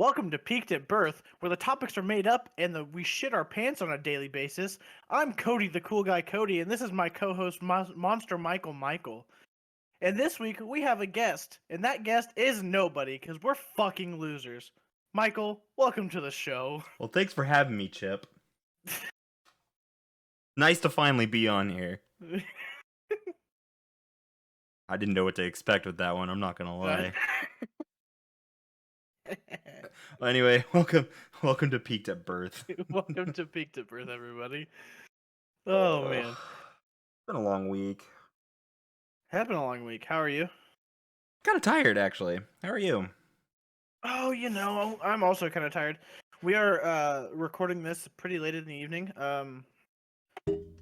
Welcome to Peaked at Birth, where the topics are made up and we shit our pants on a daily basis. I'm Cody, the cool guy Cody, and this is my co-host Monster Michael. And this week we have a guest, and that guest is nobody because we're fucking losers. Michael, welcome to the show. Well, thanks for having me, Chip. Nice to finally be on here. I didn't know what to expect with that one, I'm not gonna lie. Well, anyway, welcome to Peaked at Birth. Welcome to Peaked at Birth, everybody. Oh man, It's been a long week. had been a long week. How are you? Kind of tired, actually. How are you? Oh, I'm also kind of tired. We are recording this pretty late in the evening.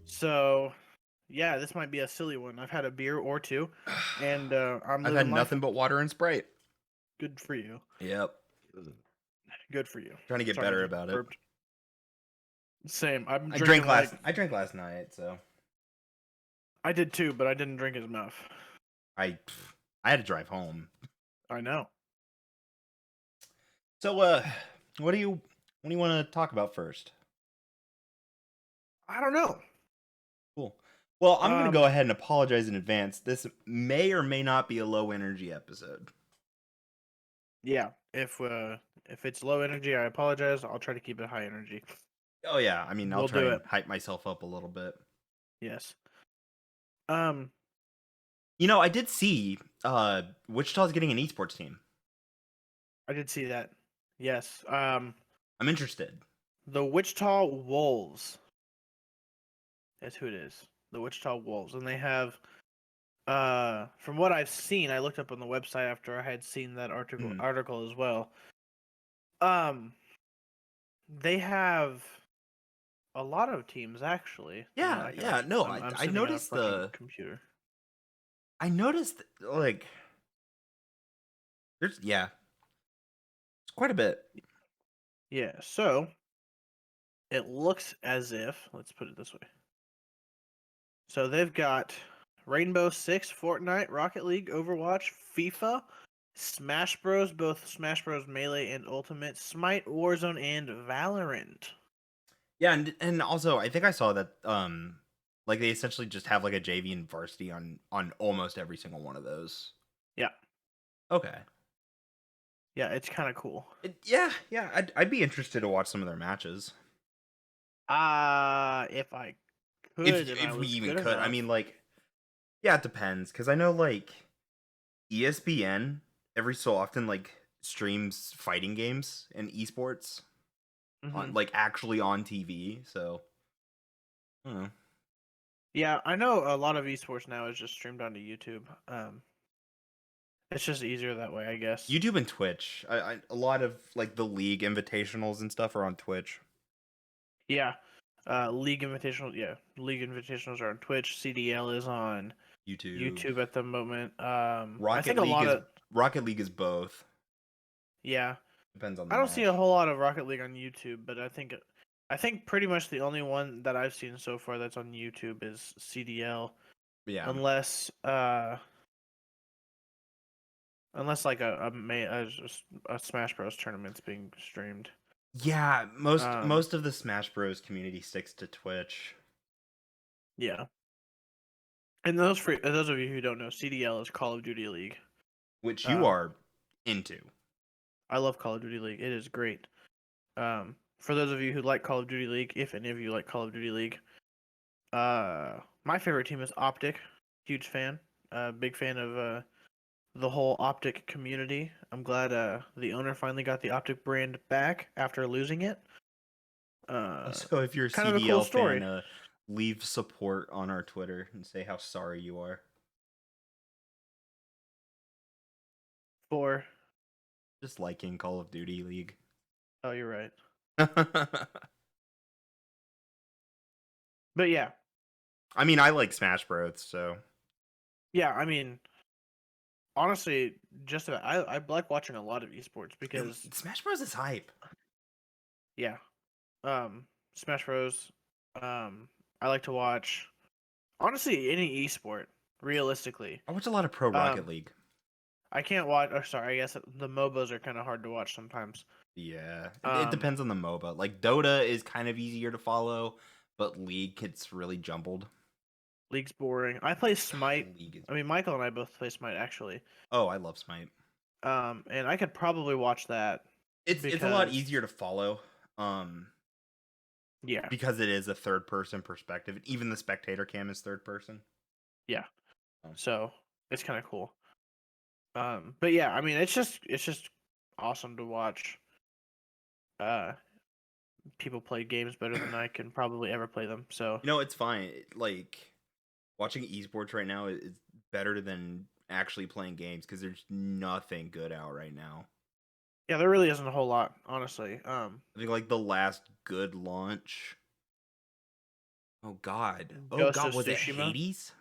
So yeah, this might be a silly one. I've had a beer or two, and I'm I've living had life. nothing but water and Sprite. Good for you. Yep. Good for you. Trying to get Sorry, better I about it. burped. Same. I drank last night, so I did too, but I didn't drink as much. I had to drive home. I know. So what do you want to talk about first? I don't know. Cool. Well, I'm going to go ahead and apologize in advance. This may or may not be a low energy episode. Yeah, if it's low energy, I apologize. I'll try to keep it high energy. Oh yeah, I mean, I'll We'll try do and it. hype myself up a little bit. Yes. You know, I did see Wichita's getting an esports team. I did see that. Yes. I'm interested. The Wichita Wolves. That's who it is. The Wichita Wolves. And they have from what I've seen, I looked up on the website after I had seen that article as well. They have a lot of teams actually. Yeah, yeah. No, I noticed computer. I noticed like it's quite a bit. Yeah, so it looks as if, let's put it this way. So they've got Rainbow Six, Fortnite, Rocket League, Overwatch, FIFA, Smash Bros, both Smash Bros Melee and Ultimate, Smite, Warzone, and Valorant. Yeah, and also I think I saw that like they essentially just have like a JV and varsity on almost every single one of those. Yeah. Okay. Yeah, it's kind of cool. Yeah. I'd be interested to watch some of their matches. If I could, if we even could. I mean, like, yeah, it depends because I know like ESPN every so often like streams fighting games and esports on like actually on TV. So, I don't know. Yeah, I know a lot of esports now is just streamed onto YouTube. It's just easier that way, I guess. YouTube and Twitch. A lot of like the league invitationals and stuff are on Twitch. Yeah. League invitationals. Yeah, league invitationals are on Twitch. CDL is on YouTube at the moment. Rocket League is both. Yeah, depends on. I don't see a whole lot of Rocket League on YouTube, but I think pretty much the only one that I've seen so far that's on YouTube is CDL. Yeah. Unless like a Smash Bros tournament's being streamed. Yeah, most of the Smash Bros community sticks to Twitch. Yeah. And those of you who don't know, CDL is Call of Duty League, which you are into. I love Call of Duty League. It is great. For those of you who like Call of Duty League, if any of you like Call of Duty League, my favorite team is Optic. Huge fan. Big fan of the whole Optic community. I'm glad the owner finally got the Optic brand back after losing it. So if you're a CDL cool fan, leave support on our Twitter and say how sorry you are. For just liking Call of Duty League. Oh, you're right. But yeah. I mean, I like Smash Bros, so. Yeah, I mean, honestly, I like watching a lot of esports because Smash Bros is hype. Yeah. Smash Bros. I like to watch honestly any esport, realistically. I watch a lot of Pro Rocket League. I can't watch I guess the MOBAs are kind of hard to watch sometimes. Yeah, it Um, depends on the MOBA. Like Dota is kind of easier to follow, but League gets really jumbled. League's boring. I play Smite. League is. I mean, Michael and I both play Smite actually. Oh, I love Smite. And I could probably watch that It's a lot because easier to follow, um, yeah, because it is a third person perspective. Even the spectator cam is third person. yeah. Oh. So it's kind of cool. But yeah, I mean, it's just awesome to watch. Uh, People play games better than I can probably ever play them. So It's fine. Like watching esports right now is better than actually playing games because there's nothing good out right now. yeah, there really isn't a whole lot, honestly. I think like the last good launch. Oh God. Oh Ghost of God, was it Tsushima, Hades?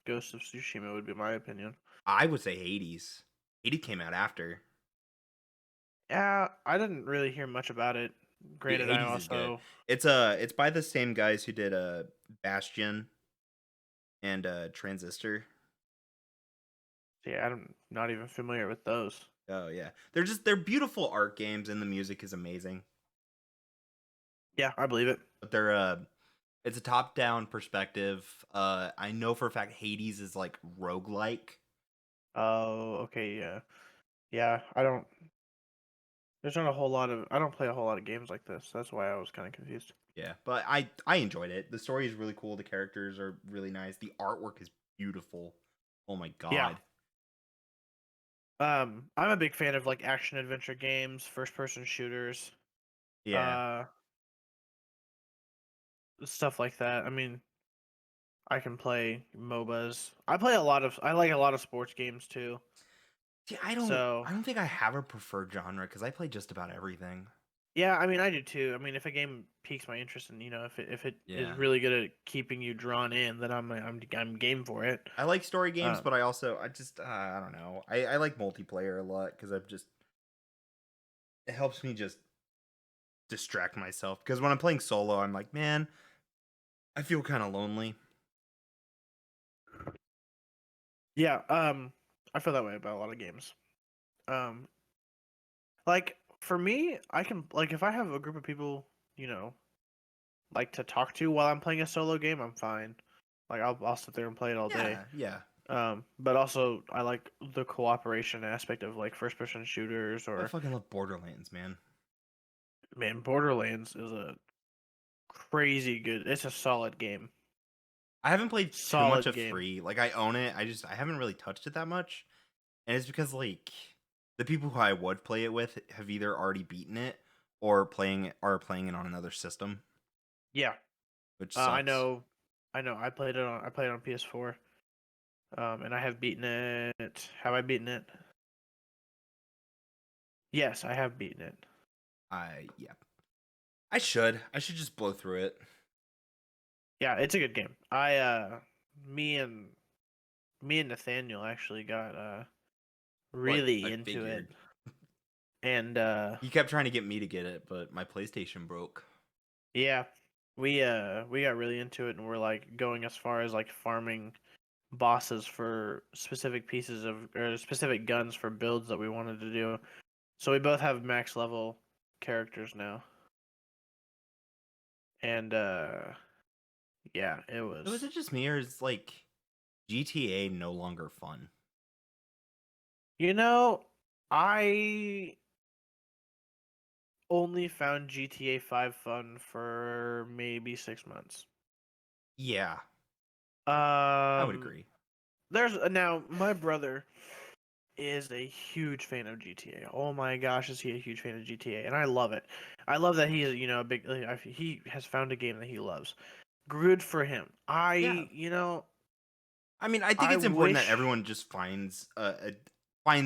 Ghost of Tsushima would be my opinion. I would say Hades. Hades came out after. Yeah, I didn't really hear much about it. Dude, Granted, I Hades is good. also It's by the same guys who did Bastion and Transistor. yeah, I'm not even familiar with those. Oh yeah. They're beautiful art games and the music is amazing. Yeah, I believe it. But they're it's a top-down perspective. I know for a fact Hades is like roguelike. Oh, okay, yeah, yeah. I don't. There's not a whole lot of. I don't play a whole lot of games like this. That's why I was kind of confused. Yeah, but I enjoyed it. The story is really cool. The characters are really nice. The artwork is beautiful. Oh my Yeah. god. I'm a big fan of like action adventure games, first person shooters, Yeah. uh, stuff like that. I mean, I can play MOBAs. I like a lot of sports games too. See, So I don't think I have a preferred genre because I play just about everything. yeah, I mean, I do too. I mean, if a game piques my interest and if it is Yeah. really good at keeping you drawn in, then I'm game for it. I like story games, Um, but I just I don't know. I like multiplayer a lot because I've just it helps me just distract myself because when I'm playing solo, I'm like, man, I feel kind of lonely. yeah, I feel that way about a lot of games. Um, like for me, I can like if I have a group of people, you know, like to talk to while I'm playing a solo game, I'm fine. Like I'll sit there and play it all day. Yeah, yeah. But also I like the cooperation aspect of like first person shooters I or fucking love Borderlands, man. man, Borderlands is a crazy good. It's a solid game. I haven't played too much Solid of game. free. Like I own it. I haven't really touched it that much. And it's because like the people who I would play it with have either already beaten it or playing it on another system, Yeah. which I sucks. know. I played it on PS4. And I have beaten it. Have I beaten it? Yes, I have beaten it. Yeah. I should just blow through it. Yeah, it's a good game. Me and me and Nathaniel actually got What really I into it. figured. And He kept trying to get me to get it, but my PlayStation broke. yeah, we got really into it and we're like going as far as like farming bosses for specific pieces of or specific guns for builds that we wanted to do. So we both have max level characters now. And yeah, it So is was it just me or is like GTA no longer fun? you know, I only found GTA 5 fun for maybe 6 months. Yeah, I would Um, agree. there's now my brother is a huge fan of GTA. Oh my gosh, is he a huge fan of GTA? And I love it. I love that he's a big. He has found a game that he loves. Good for him. Yeah. I mean, I think I it's important that wish. everyone just finds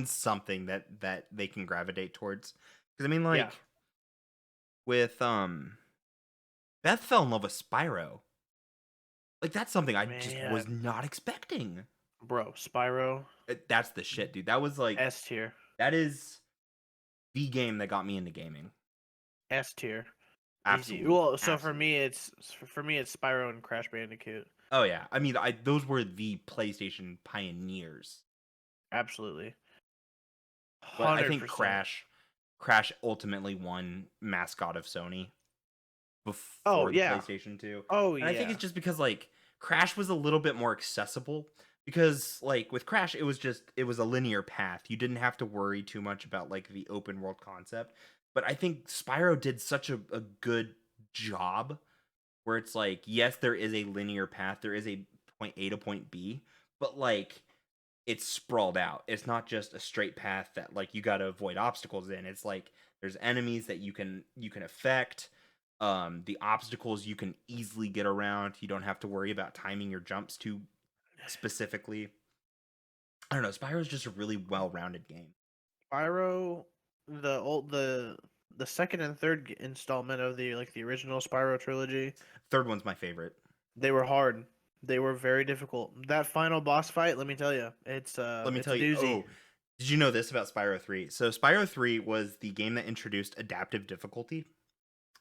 something that they can gravitate towards. Because I mean, Yeah, like with Beth fell in love with Spyro. Like that's something I just was man, not expecting. bro, Spyro That's the shit, dude. That was like S tier, that is the game that got me into gaming. S tier, easy. Absolute, Well, so absolute. for me it's Spyro and Crash Bandicoot. Oh yeah, I mean, those were the PlayStation pioneers. Absolutely, But I hundred think percent. Crash ultimately won mascot of Sony Oh before the yeah. PlayStation 2. Oh And I think yeah. it's just because like Crash was a little bit more accessible because like with Crash it was a linear path. You didn't have to worry too much about like the open world concept. But I think Spyro did such a good job where it's like yes, there is a linear path. There is a point A to point B, but like it's sprawled out. It's not just a straight path that like you got to avoid obstacles in. It's like there's enemies that you can affect. The obstacles you can easily get around. You don't have to worry about timing your jumps too specifically. I don't know. Spyro is just a really well-rounded game. Spyro, the second and third installment of the original Spyro trilogy, Third one's my favorite. they were hard. They were very difficult. That final boss fight, let me tell you, Let me it's a tell you. doozy. Oh, did you know this about Spyro 3? So Spyro 3 was the game that introduced adaptive difficulty.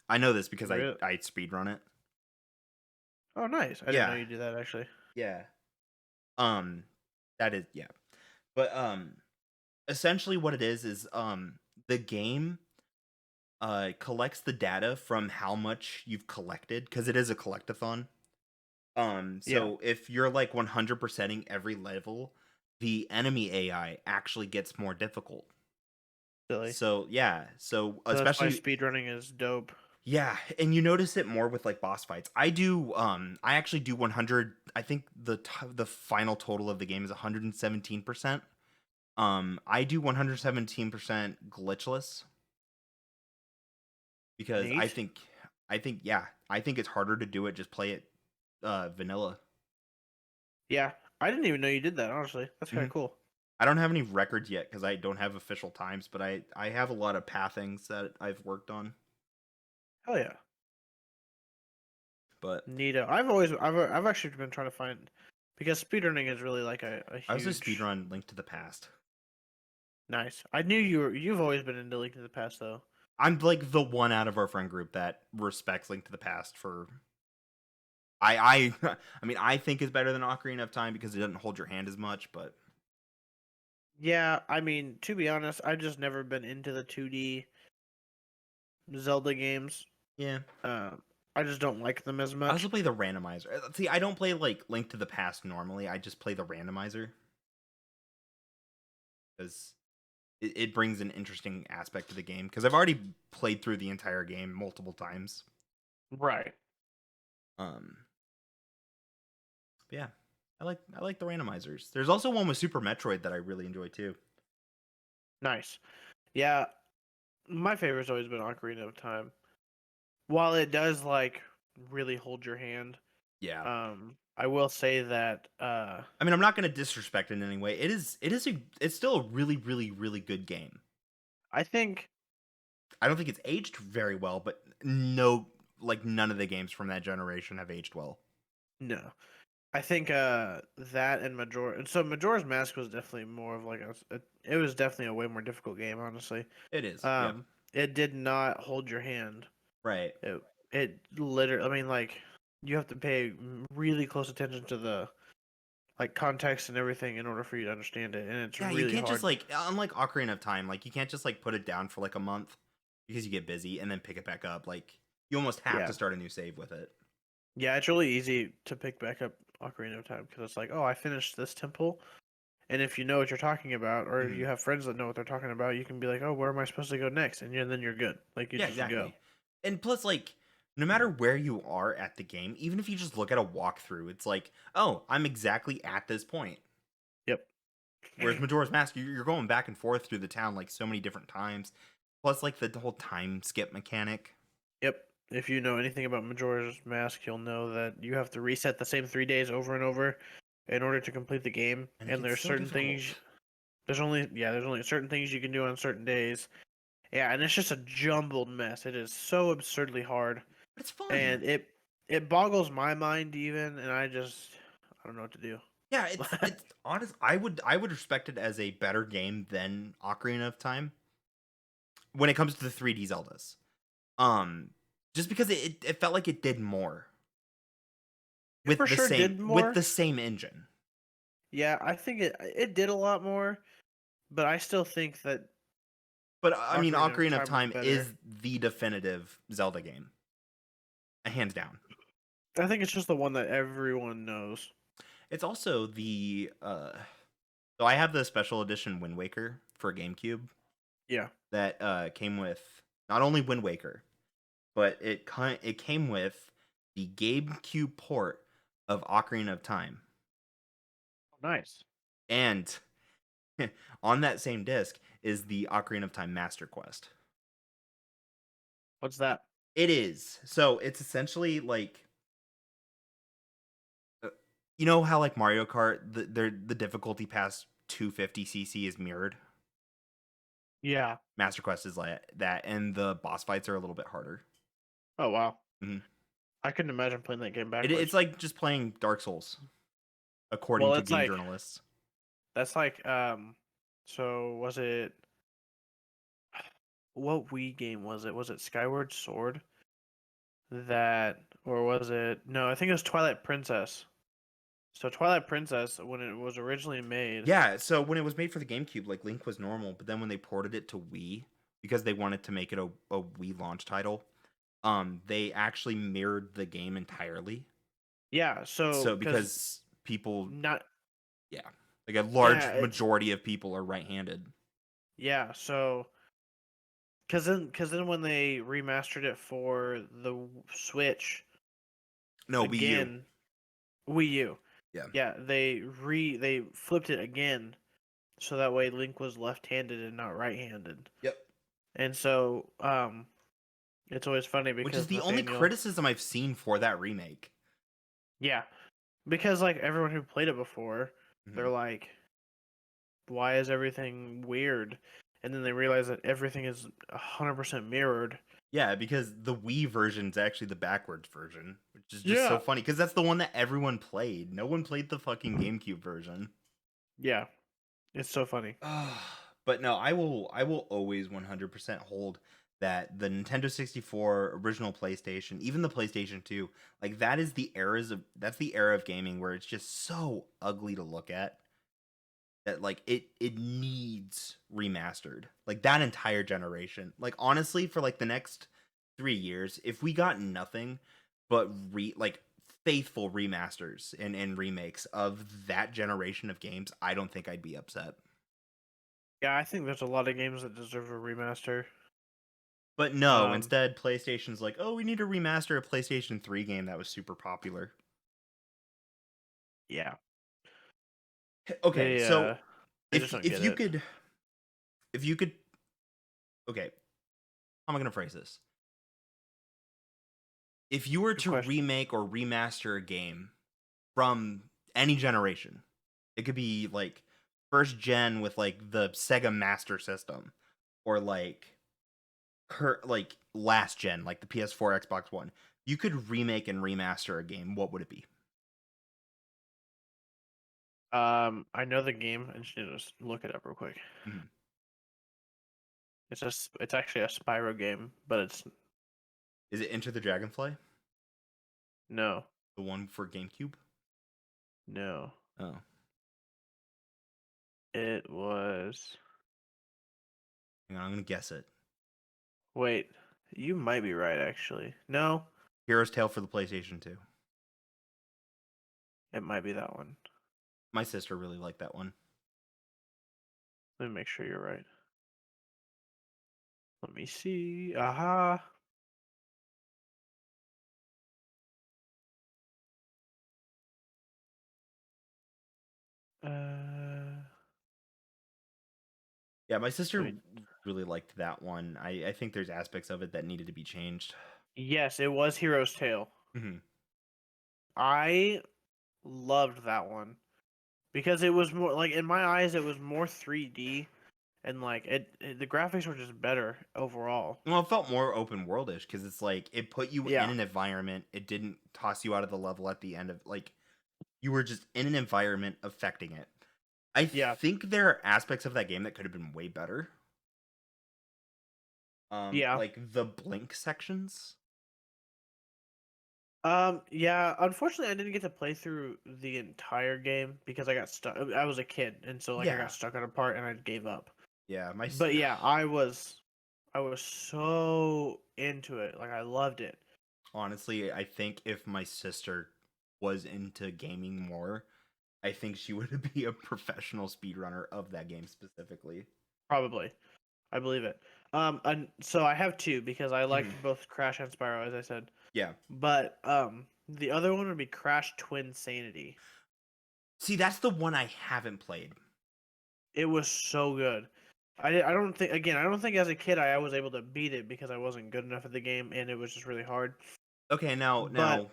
I know this because Real. I speedrun it. Oh, nice. I didn't know Yeah. you did that actually. Yeah. Um that is yeah. But essentially what it is the game collects the data from how much you've collected because it is a collectathon. Yeah, So if you're like 100%ing every level, the enemy AI actually gets more difficult. silly. So yeah, so So that's why especially speedrunning is dope. yeah, and you notice it more with like boss fights. I actually do 100. I think the final total of the game is 117%. I do 117% glitchless because Neat. I think it's harder to do it just play it vanilla. Yeah, I didn't even know you did that. Honestly, that's kind hmm of cool. I don't have any records yet because I don't have official times, but I have a lot of pathings that I've worked on. Hell yeah, But neato. I've actually been trying to find because speedrunning is really like a I also huge speedrun Link to the Past. nice. I knew you've always been into Link to the Past though. I'm like the one out of our friend group that respects Link to the Past for I I mean I think is better than Ocarina of Time because it doesn't hold your hand as much, but Yeah, I mean, to be honest, I've just never been into the 2D Zelda games. yeah. Uh, I just don't like them as I also much. play the randomizer. See, I don't play like Link to the Past normally. I just play the randomizer because it brings an interesting aspect to the game because I've already played through the entire game multiple times. Right. Um, yeah, I like the randomizers. There's also one with Super Metroid that I really enjoy too. Nice. Yeah, my favorite's always been Ocarina of Time. While it does like really hold your hand, Yeah, I will say that I mean I'm not going to disrespect it in any way. It's still a really good game. I think I don't think it's aged very well, but no, like none of the games from that generation have aged well. no. I think that and Majora's Mask was definitely more of like it was definitely a way more difficult game, honestly. It is. Yep. Um it did not hold your hand. Right. It literally, I mean, like, you have to pay really close attention to the like context and everything in order for you to understand it, and it's Yeah, you really can't just hard. like unlike Ocarina of Time, like you can't just like put it down for like a month because you get busy and then pick it back up. Like you almost have Yeah, to start a new save with it. yeah, it's really easy to pick back up Ocarina of Time because it's like, oh, I finished this temple, and if you know what you're talking about, or Mhm. you have friends that know what they're talking about, you can be like, oh, where am I supposed to go next? And then you're good. Like you Yeah, just go. exactly. And plus, like, no matter where you are at the game, even if you just look at a walkthrough, it's like, oh, I'm exactly at this point. Yep. Whereas Majora's Mask, you're going back and forth through the town like so many different times. Plus, like the whole time skip mechanic. Yep. If you know anything about Majora's Mask, you'll know that you have to reset the same 3 days over and over in order to complete the game. And it And gets there's so certain things. difficult. There's only certain things you can do on certain days. Yeah, and it's just a jumbled mess. It is so absurdly hard, But it's fun. and it boggles my mind even, and I don't know what to do. Yeah, it's honest. I would respect it as a better game than Ocarina of Time when it comes to the 3D Zeldas. Um, just because it felt like it did more It for sure did with more. the same engine. Yeah, I think it did a lot more, but I still think that But I mean, Ocarina of Ocarina of Time was Time better. is the definitive Zelda game, hands down. I think it's just the one that everyone knows. It's also the so I have the special edition Wind Waker for GameCube Yeah. that came with not only Wind Waker, but it came with the GameCube port of Ocarina of Time. Nice. And on that same disc is the Ocarina of Time Master Quest. What's that? It is. So it's essentially like uh, you know how like Mario Kart the difficulty past 250cc is mirrored. Yeah. Master Quest is like that, and the boss fights are a little bit harder. Oh wow. Mhm. I couldn't imagine playing that game It's backwards. like just playing Dark Souls, according Well, to it's game like journalists. that's like so was it what Wii game was it? Was it Skyward Sword? That or was it no, I think it was Twilight Princess. So Twilight Princess when it was originally made. Yeah, so when it was made for the GameCube, like Link was normal, but then when they ported it to Wii because they wanted to make it a Wii launch title, they actually mirrored the game entirely. Yeah, so So cuz because people, not yeah, like a yeah, large it's majority of people are right-handed. yeah, so cuz then when they remastered it for the Switch No, Wii U. again, Wii U. Yeah. Yeah, they flipped it again so that way Link was left-handed and not right-handed. Yep. And so it's always funny Which is because the only Nathaniel, criticism I've seen for that remake. yeah, because like everyone who played it before, they're Mhm. like, why is everything weird? And then they realize that everything is 100% mirrored. Yeah, because the Wii version is actually the backwards version, which is just so Yeah. funny because that's the one that everyone played. No one played the fucking GameCube version. Yeah, it's so funny. But no, I will always 100% hold that the Nintendo 64, original PlayStation, even the PlayStation 2, like that's the era of gaming where it's just so ugly to look at that like it needs remastered. Like that entire generation. Like honestly for like the next 3 years, if we got nothing but like faithful remasters and remakes of that generation of games, I don't think I'd be upset. Yeah, I think there's a lot of games that deserve a remaster. But no, Um, instead PlayStation's like, "Oh, we need to remaster a PlayStation 3 game that was super popular." yeah, Okay, they so uh, they just don't if get you it. could if you could okay, how am I going to phrase this? If you were Good to question. remake or remaster a game from any generation, it could be like first gen with like the Sega Master System or like like last gen like the PS4, Xbox One. You could remake and remaster a game, what would it be? I know the game. I just need to look it up real quick. Mhm. It's actually a Spyro game, but it's Is it Enter the Dragonfly? no, The one for GameCube? no. Oh. It was. Hang on, I'm gonna guess it. Wait, you might be right actually. No, Hero's Tale for the PlayStation 2. it might be that one. My sister really liked that one. Let me make sure you're right. Let me see. Aha. Uh, Yeah, my let sister me. really liked that one. I think there's aspects of it that needed to be changed. Yes, it was Hero's Tale. Mhm. I loved that one because it was more like in my eyes it was more 3D and like the graphics were just better overall. Well, it felt more open worldish because it's like it put you in Yeah. an environment. It didn't toss you out of the level at the end of like you were just in an environment affecting it. I Yeah. think there are aspects of that game that could have been way better. Yeah. Like the blink sections. Yeah, unfortunately I didn't get to play through the entire game because I got stuck. I was a kid and so like I got Yeah. stuck on a part and I gave up. Yeah, But yeah, I was so into it. Like I loved it. honestly, I think if my sister was into gaming more, I think she would be a professional speedrunner of that game specifically. Probably. I believe it. And so I have two because I liked Mhm. both Crash and Spyro, as I said. Yeah. But the other one would be Crash Twin Sanity. See, that's the one I haven't played. It was so good. I don't think again I don't think as a kid I was able to beat it because I wasn't good enough at the game and it was just really hard. Okay, now But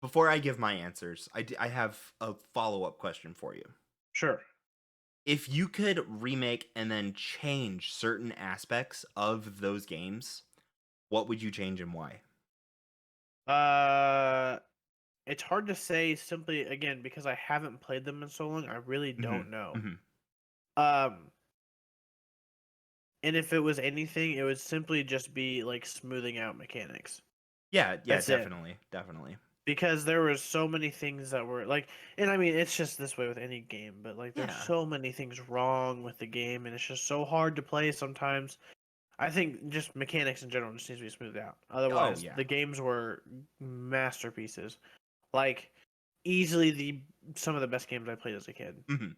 before I give my answers, I have a follow-up question for you. sure. If you could remake and then change certain aspects of those games, what would you change and why? Uh it's hard to say simply again because I haven't played them in so long. I really Mhm. don't know. Mhm. Um and if it was anything, it would simply just be like smoothing out mechanics. Yeah, yeah, That's it. definitely. Definitely. Because there was so many things that were like, and I mean it's just this way with any game, but like there's Yeah. so many things wrong with the game and it's just so hard to play sometimes. I think just mechanics in general just needs to be smoothed out. Oh, Otherwise, yeah. the games were masterpieces. Like easily the some of the best games I played as a kid. Mhm.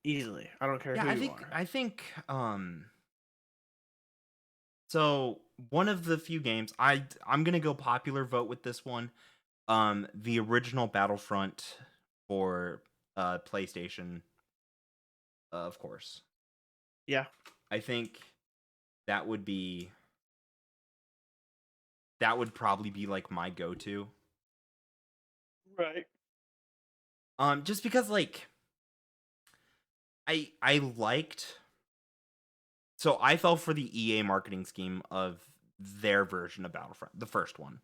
Easily. I don't care Yeah, who I you think are. I think so one of the few games I'm going to go popular vote with this one. The original Battlefront for PlayStation, of course. Yeah. I think that would be that would probably be like my go-to. Right. Just because like I liked so I fell for the EA marketing scheme of their version of Battlefront, the first one.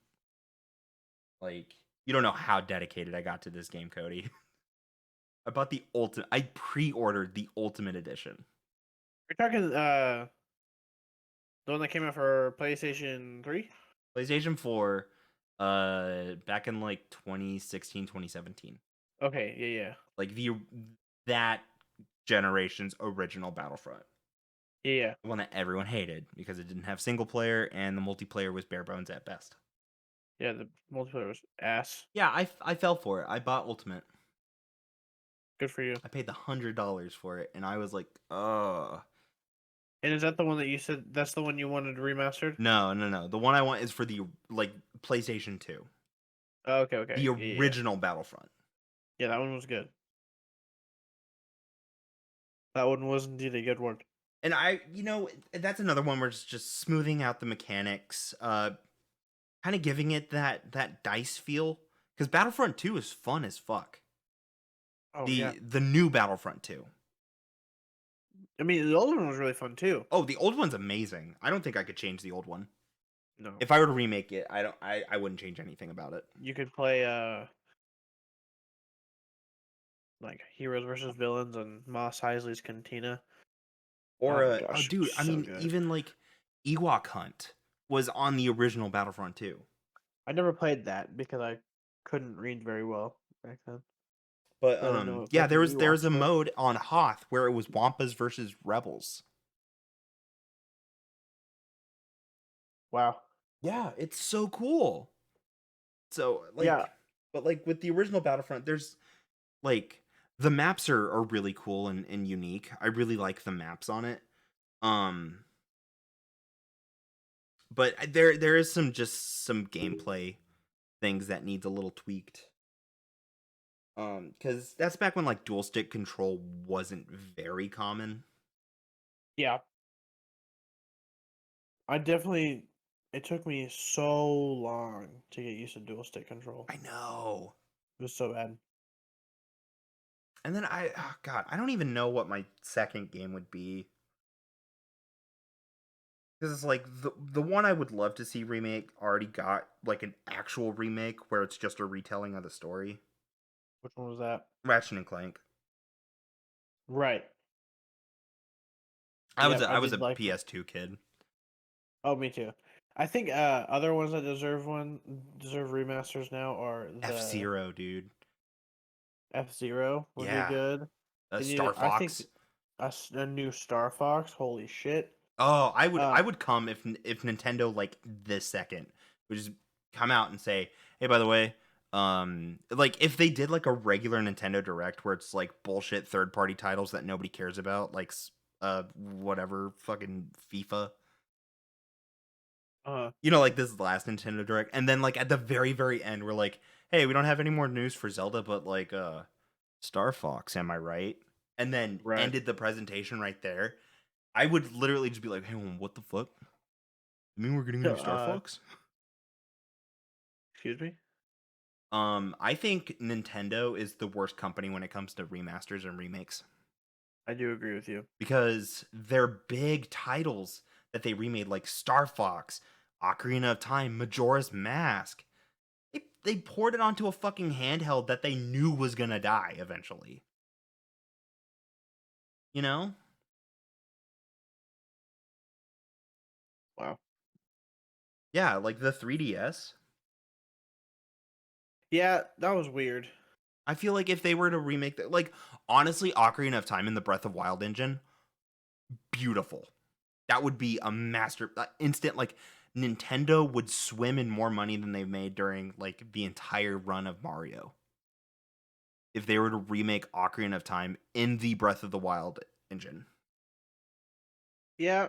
Like you don't know how dedicated I got to this game, Cody. I bought the ultimate I pre-ordered the ultimate edition. You're talking the one that came out for PlayStation 3? PlayStation 4 back in like 2016, 2017. Okay, yeah, yeah. Like that generation's original Battlefront. Yeah, yeah. The one that everyone hated because it didn't have single player and the multiplayer was bare bones at best. Yeah, the multiplayer was ass. Yeah, I fell for it. I bought Ultimate. Good for you. I paid the $100 for it, and I was like, oh And is that the one that you said that's the one you wanted remastered? no, no, no. The one I want is for the like PlayStation 2, Oh, okay, okay. the Yeah, yeah, yeah. original Battlefront. Yeah, that one was good. That one was indeed a good one. And that's another one where it's just smoothing out the mechanics, kind of giving it that dice feel. Because Battlefront 2 is fun as fuck. Oh yeah. The new Battlefront 2. I mean, the old one was really fun too. Oh, the old one's amazing. I don't think I could change the old one. No, If I were to remake it, I wouldn't change anything about it. you could play like heroes versus villains and Moss Heisley's Cantina. Or Oh my gosh, it was dude, I so mean, good. even like Ewok Hunt was on the original Battlefront 2. I never played that because I couldn't read very well back then. But So I didn't know what yeah, fucking there's Ewoks a were. mode on Hoth where it was Wampas versus Rebels. Wow. Yeah, it's so cool. So Yeah. but like with the original Battlefront, there's like the maps are really cool and unique. I really like the maps on it. Um, but there is some gameplay things that needs a little tweaked. Because that's back when like dual stick control wasn't very common. Yeah. I definitely. It took me so long to get used to dual stick control. I know. It was so bad. And then oh god, I don't even know what my second game would be. Because it's like the one I would love to see remake already got like an actual remake where it's just a retelling of the story. Which one was that? Ratchet and Clank. Right. I was Yep, a, I I was did a like. PS2 kid. Oh, me too. I think other ones that deserve remasters now are the F-Zero, dude. F-Zero would be Yeah. good. They need Star it. I think Fox. a new Star Fox. Holy shit. Oh, I Um, would come if Nintendo like this second would just come out and say, "Hey, by the way, like if they did like a regular Nintendo Direct where it's like bullshit third-party titles that nobody cares about, like whatever fucking FIFA, uh, you know, like this last Nintendo Direct, and then like at the very end we're like, "Hey, we don't have any more news for Zelda, but like Star Fox, am I right?" And then right. ended the presentation right there. I would literally just be like, "Hey, what the fuck? You mean we're getting a new Star Fox?" Excuse me. I think Nintendo is the worst company when it comes to remasters and remakes I do agree with you. because they're big titles that they remade, like Star Fox, Ocarina of Time, Majora's Mask. They poured it onto a fucking handheld that they knew was gonna die eventually. You know? Wow. Yeah, like the 3DS. Yeah, that was weird. I feel like if they were to remake that, like honestly, Ocarina of Time in the Breath of Wild engine, beautiful. That would be a master instant like Nintendo would swim in more money than they've made during like the entire run of Mario. If they were to remake Ocarina of Time in the Breath of the Wild engine. Yeah,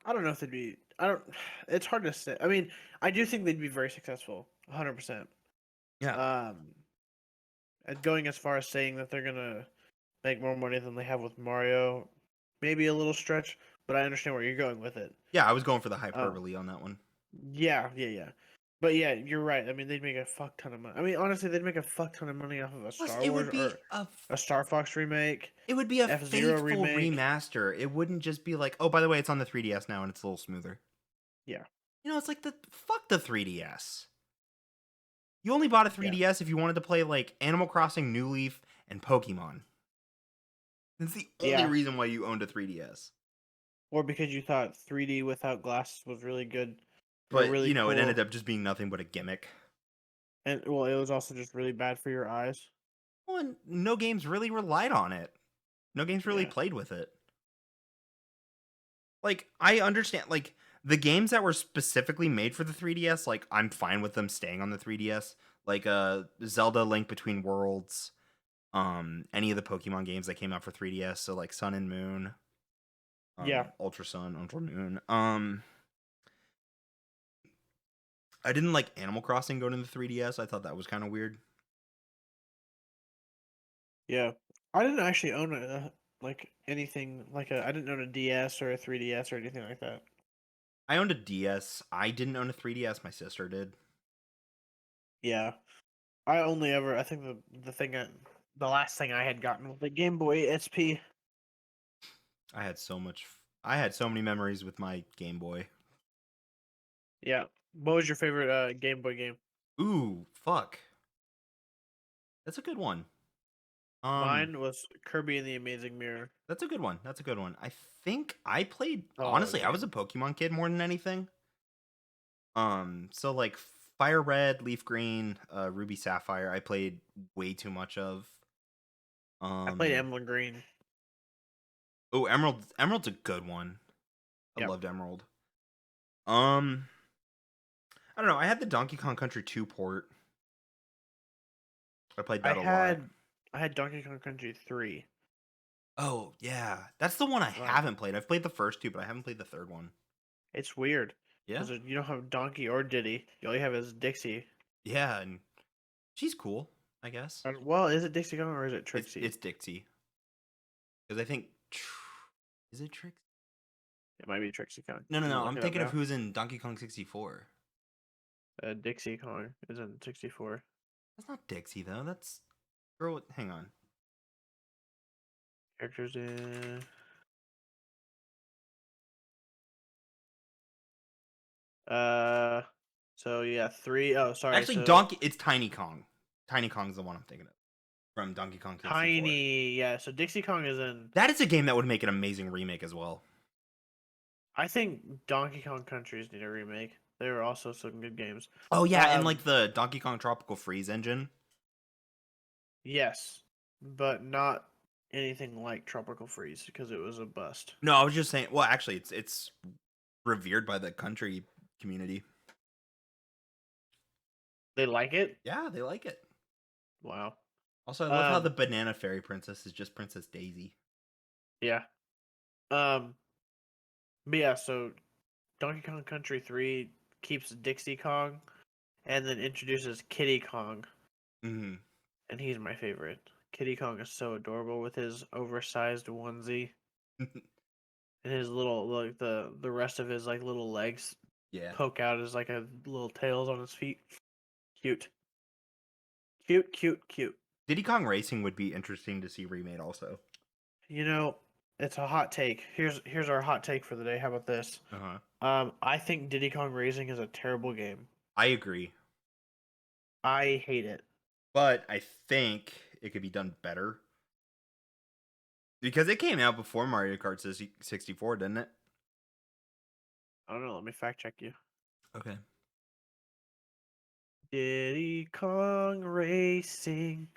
I don't know if they'd be. I don't. It's hard to say. I mean, I do think they'd be very successful, 100%. Yeah. Um, going as far as saying that they're gonna make more money than they have with Mario, maybe a little stretch, but I understand where you're going with it. Yeah, I was going for the Um, hyperbole on that one. yeah. But yeah, you're right. I mean, they'd make a fuck ton of money. I mean, honestly, they'd make a fuck ton of money off of a Plus Star Wars or a Star Fox remake, it would be a F-Zero faithful remake. remaster. It wouldn't just be like, "Oh, by the way, it's on the 3DS now and it's a little smoother." Yeah, You know, it's like the fuck the 3DS. You only bought a yeah, 3DS if you wanted to play like Animal Crossing, New Leaf, and Pokemon. That's the only yeah. reason why you owned a 3DS. Or because you thought 3D without glasses was really good or But, really you know, it ended cool, up just being nothing but a gimmick. and well, it was also just really bad for your eyes. Well, and no games really relied on it. No games really Yeah, played with it. Like, I understand, like, the games that were specifically made for the 3DS, like, I'm fine with them staying on the 3DS. Like, Zelda Link Between Worlds, any of the Pokemon games that came out for 3DS, so like Sun and Moon, yeah, Ultra Sun, Ultra Moon. I didn't like Animal Crossing going to the 3DS. I thought that was kind of weird. yeah. I didn't actually own a like anything like a. I didn't own a DS or a 3DS or anything like that. I owned a DS. I didn't own a 3DS. My sister did. Yeah, I only ever. I think the last thing I had gotten was the Game Boy SP. I had so much. I had so many memories with my Game Boy. Yeah. What was your favorite Game Boy game? Ooh, fuck. That's a good one. Um, Mine was Kirby and the Amazing Mirror. that's a good one. That's a good one. I think I played. Oh Honestly, I yeah. was a Pokemon kid more than anything. So like Fire Red, Leaf Green, Ruby Sapphire. I played way too much of. I played Um, Emerald Green. oh, Emerald. Emerald's a good one. I Yep. loved Emerald. Um, I don't know. I had the Donkey Kong Country 2 port. I played I that a lot. had I had Donkey Kong Country 3. Oh, yeah. That's the one I Um, haven't played. I've played the first two, but I haven't played the third one. it's weird Yeah. because you don't have Donkey or Diddy. You all you have is Dixie. Yeah, and she's cool, I guess. Well, is it Dixie Kong or is it It's Trixie? it's Dixie. Because I think is it Trix? It might be Trixie Kong. No, no, I'm gonna no. look I'm it up thinking of now. who's in Donkey Kong 64. Dixie Kong is in 64. That's not Dixie though. That's girl. Hang on. Characters in. Uh, so yeah, three. Oh, sorry. Actually, So Donkey. It's Tiny Kong. Tiny Kong's the one I'm thinking of from Donkey Kong 64. Tiny. Yeah. So Dixie Kong is in. That is a game that would make an amazing remake as well. I think Donkey Kong Countries need a remake. They were also some good games. Oh yeah, and Um, like the Donkey Kong Tropical Freeze engine. yes, but not. anything like Tropical Freeze because it was a bust. No, I was just saying. Well, actually, it's revered by the country community. They like it? Yeah, they like it. Wow. Also, I love how the Banana Fairy Princess is just Princess Daisy. Yeah. But yeah, so Donkey Kong Country 3 keeps Dixie Kong and then introduces Kiddy Kong, Mm-hmm. and he's my favorite. Kiddy Kong is so adorable with his oversized onesie and his little like the rest of his like little legs Yeah. poke out as like a little tails on his feet. Cute. Cute, cute, cute. Diddy Kong Racing would be interesting to see remade also. You know, it's a hot take. Here's our hot take for the day. How about this? I think Diddy Kong Racing is a terrible game. I agree. I hate it. But I think it could be done better. Because it came out before Mario Kart 64, didn't it? I don't know. Let me fact check you. Okay. Diddy Kong Racing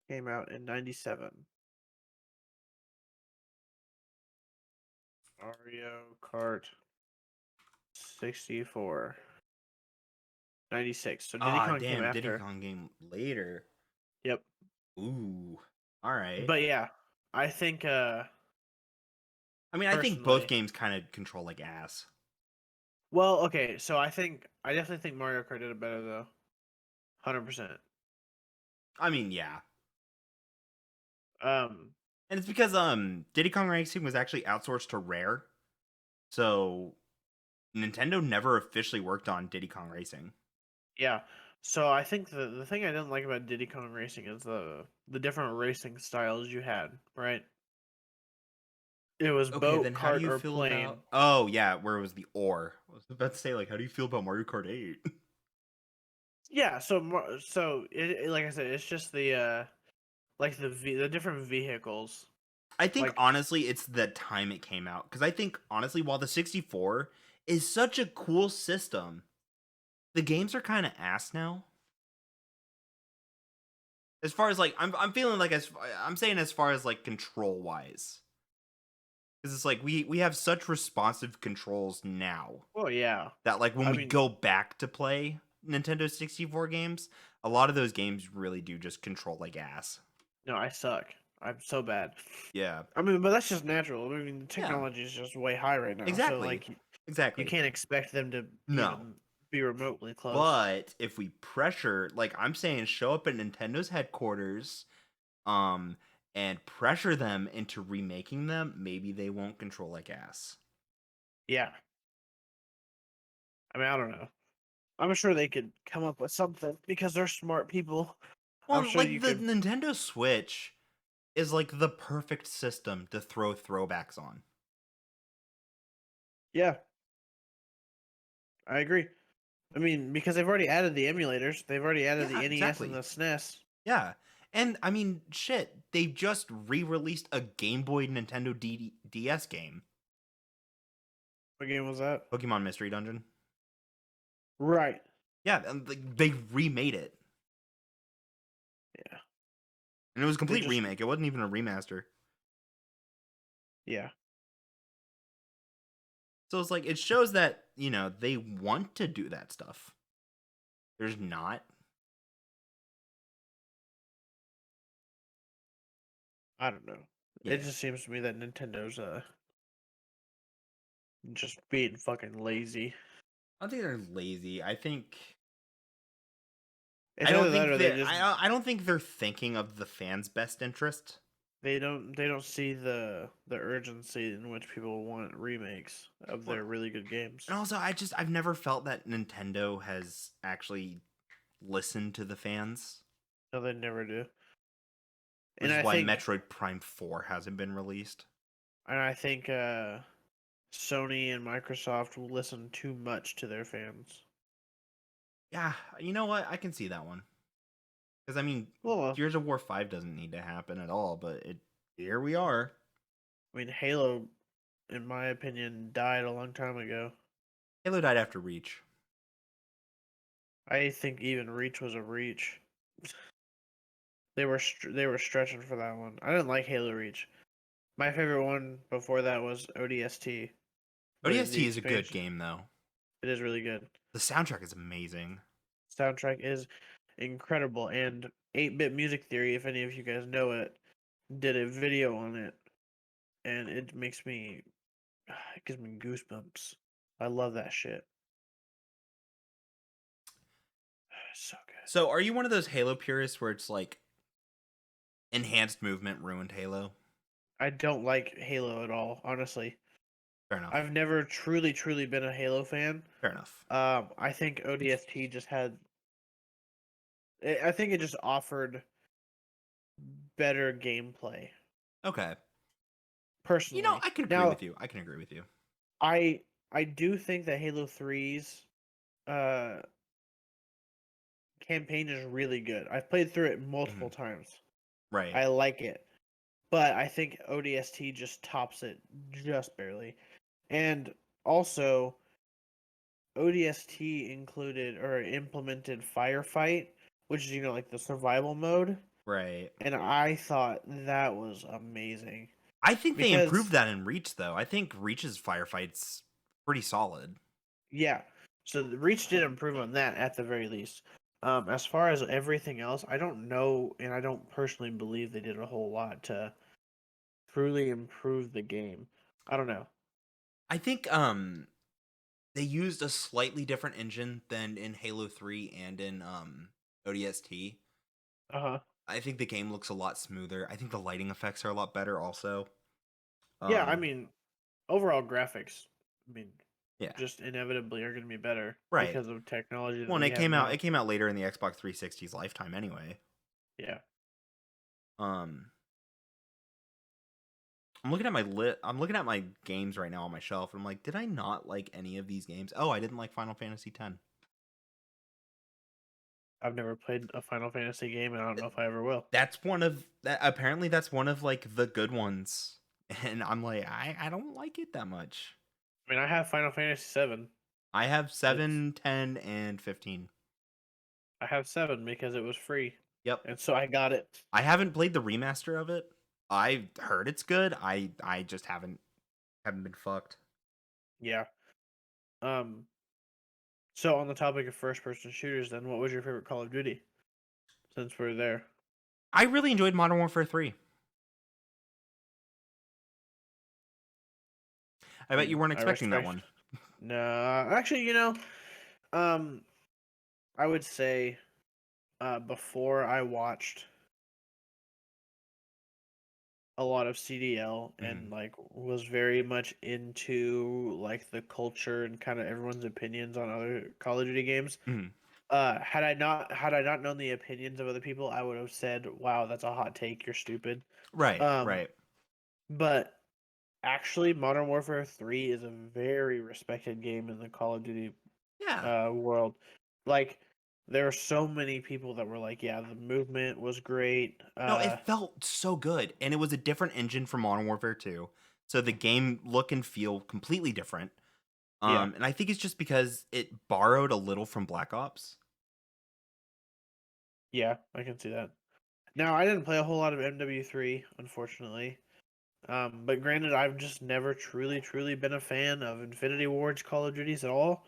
came out in 97. Mario Kart 64. 96. So Diddy Ah, Kong came damn, Diddy after. Kong game later. Yep. Ooh. All right. But yeah, I think I mean, I think both personally. games kind of control like ass. Well, okay, so I definitely think Mario Kart did it better though. 100%. I mean, yeah. Um And it's because Diddy Kong Racing was actually outsourced to Rare. So Nintendo never officially worked on Diddy Kong Racing. yeah. So I think the thing I didn't like about Diddy Kong Racing is the different racing styles you had, right? It was Okay, boat, then how do kart, you or feel about? plane. Oh yeah, where it was the ore. I was about to say, like, how do you feel about Mario Kart 8? Yeah, so like I said, it's just the like the different vehicles. I think Like honestly, it's the time it came out because I think honestly, while the 64 is such a cool system, the games are kind of ass now. As far as like, I'm feeling like I'm saying as far as like control wise, because it's like we have such responsive controls now well, yeah. that like when I we mean, go back to play Nintendo 64 games, a lot of those games really do just control like ass. no, I suck. I'm so bad. Yeah. I mean, but that's just natural. I mean, the Yeah. technology is just way high right now. So Exactly. like you Exactly. can't expect them to No. even be remotely close. But if we pressure, like I'm saying, show up at Nintendo's headquarters, um, and pressure them into remaking them, maybe they won't control like ass. Yeah. I mean, I don't know. I'm sure they could come up with something because they're smart people. I'm Well, sure like you the could. Nintendo Switch is like the perfect system to throw throwbacks on. Yeah, I agree. I mean, because they've already added the emulators. They've already added Yeah, the NES and exactly. the SNES. Yeah. And I mean, shit, they just re-released a Game Boy Nintendo DS game, What game was that? Pokemon Mystery Dungeon. Right. Yeah, and they remade it. Yeah. And it was a They complete just. remake. It wasn't even a remaster. Yeah. So it's like it shows that, you know, they want to do that stuff. There's not. I don't know. It Yeah. just seems to me that Nintendo's just being fucking lazy. I don't think they're lazy. It's either that or I don't think they're thinking of the fans' best interest. they don't see the urgency in which people want remakes of Well, their really good games. and also I've never felt that Nintendo has actually listened to the fans. No, they never do. Which And is I why think Metroid Prime 4 hasn't been released. and I think Sony and Microsoft will listen too much to their fans. Yeah, you know what? I can see that one. Because I mean, Well, Gears of War 5 doesn't need to happen at all, but it here we are. I mean, Halo, in my opinion, died a long time ago. Halo died after Reach. I think even Reach was a reach. They were stretching for that one. I didn't like Halo Reach. My favorite one before that was ODST, the ODST is a good expansion. game though. It is really good. The soundtrack is amazing. Soundtrack is incredible, and 8-Bit Music Theory, if any of you guys know it, did a video on it, and it makes me, it gives me goosebumps. I love that shit. So good. So, are you one of those Halo purists where it's like enhanced movement ruined Halo? I don't like Halo at all, honestly. Fair enough. I've never truly been a Halo fan. Fair enough. I think ODST just had. I think it just offered better gameplay. Okay. Personally, I can agree now with you. I can agree with you. I do think that Halo 3's uh campaign is really good. I've played through it multiple Mhm. times. Right. I like it, but I think ODST just tops it just barely. And also, ODST included or implemented Firefight, which is like the survival mode, Right. and I thought that was amazing I think they improved because that in Reach though. I think Reach's firefights pretty solid. yeah, so the Reach did improve on that at the very least. As far as everything else, I don't know, and I don't personally believe they did a whole lot to truly improve the game. I don't know. I think they used a slightly different engine than in Halo 3 and in ODST. Uh huh. I think the game looks a lot smoother. I think the lighting effects are a lot better also. Yeah, I Um mean, overall graphics, I mean, yeah. just inevitably are going to be better Right. because of technology that Well, and we have it now. came out later in the Xbox 360's lifetime anyway. Yeah. Um I'm looking at my games right now on my shelf and I'm like, did I not like any of these games? Oh, I didn't like Final Fantasy X. I've never played a Final Fantasy game, and I don't know if I ever will. That's one of that apparently that's one of like the good ones. And I'm like, I don't like it that much. I mean, I have Final Fantasy 7. I have It's 7, 10, and 15. I have 7 because it was free, Yep. and so I got it. I haven't played the remaster of it. I heard it's good. I just haven't been fucked. Yeah. Um. So on the topic of first-person shooters, then what was your favorite Call of Duty? Since we're there, I really enjoyed Modern Warfare 3. I I bet you mean, weren't I expecting that respect. one. No, actually, um, I would say, before I watched a lot of CDL and Mhm. like was very much into like the culture and kind of everyone's opinions on other Call of Duty games. Mhm. Had I not known the opinions of other people, I would have said, "Wow, that's a hot take. You're stupid." Right, Um, right. but actually, Modern Warfare 3 is a very respected game in the Call of Duty Yeah. world. Like, there are so many people that were like, "Yeah, the movement was great." No, it felt so good, and it was a different engine from Modern Warfare 2. So the game look and feel completely different. Yeah, And I think it's just because it borrowed a little from Black Ops. yeah, I can see that. Now, I didn't play a whole lot of MW3, unfortunately. But granted, I've just never truly been a fan of Infinity Ward's Call of Duties at all.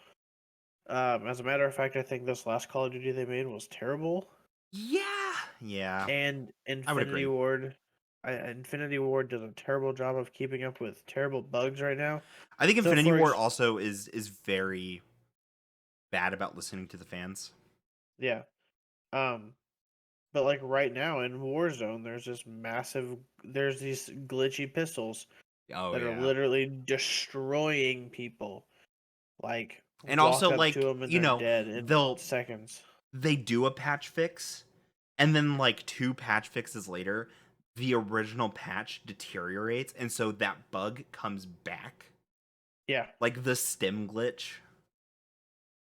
As a matter of fact, I think this last Call of Duty they made was terrible. Yeah. Yeah. And I would agree. Infinity Ward does a terrible job of keeping up with terrible bugs right now. I think So Infinity Ward also is very bad about listening to the fans. yeah, um, but like right now in Warzone, there's these glitchy pistols Oh that are yeah. literally destroying people. Like And walk also up to like, them and they're dead in seconds. they do a patch fix and then like two patch fixes later, the original patch deteriorates and so that bug comes back. Yeah, Like the stim glitch.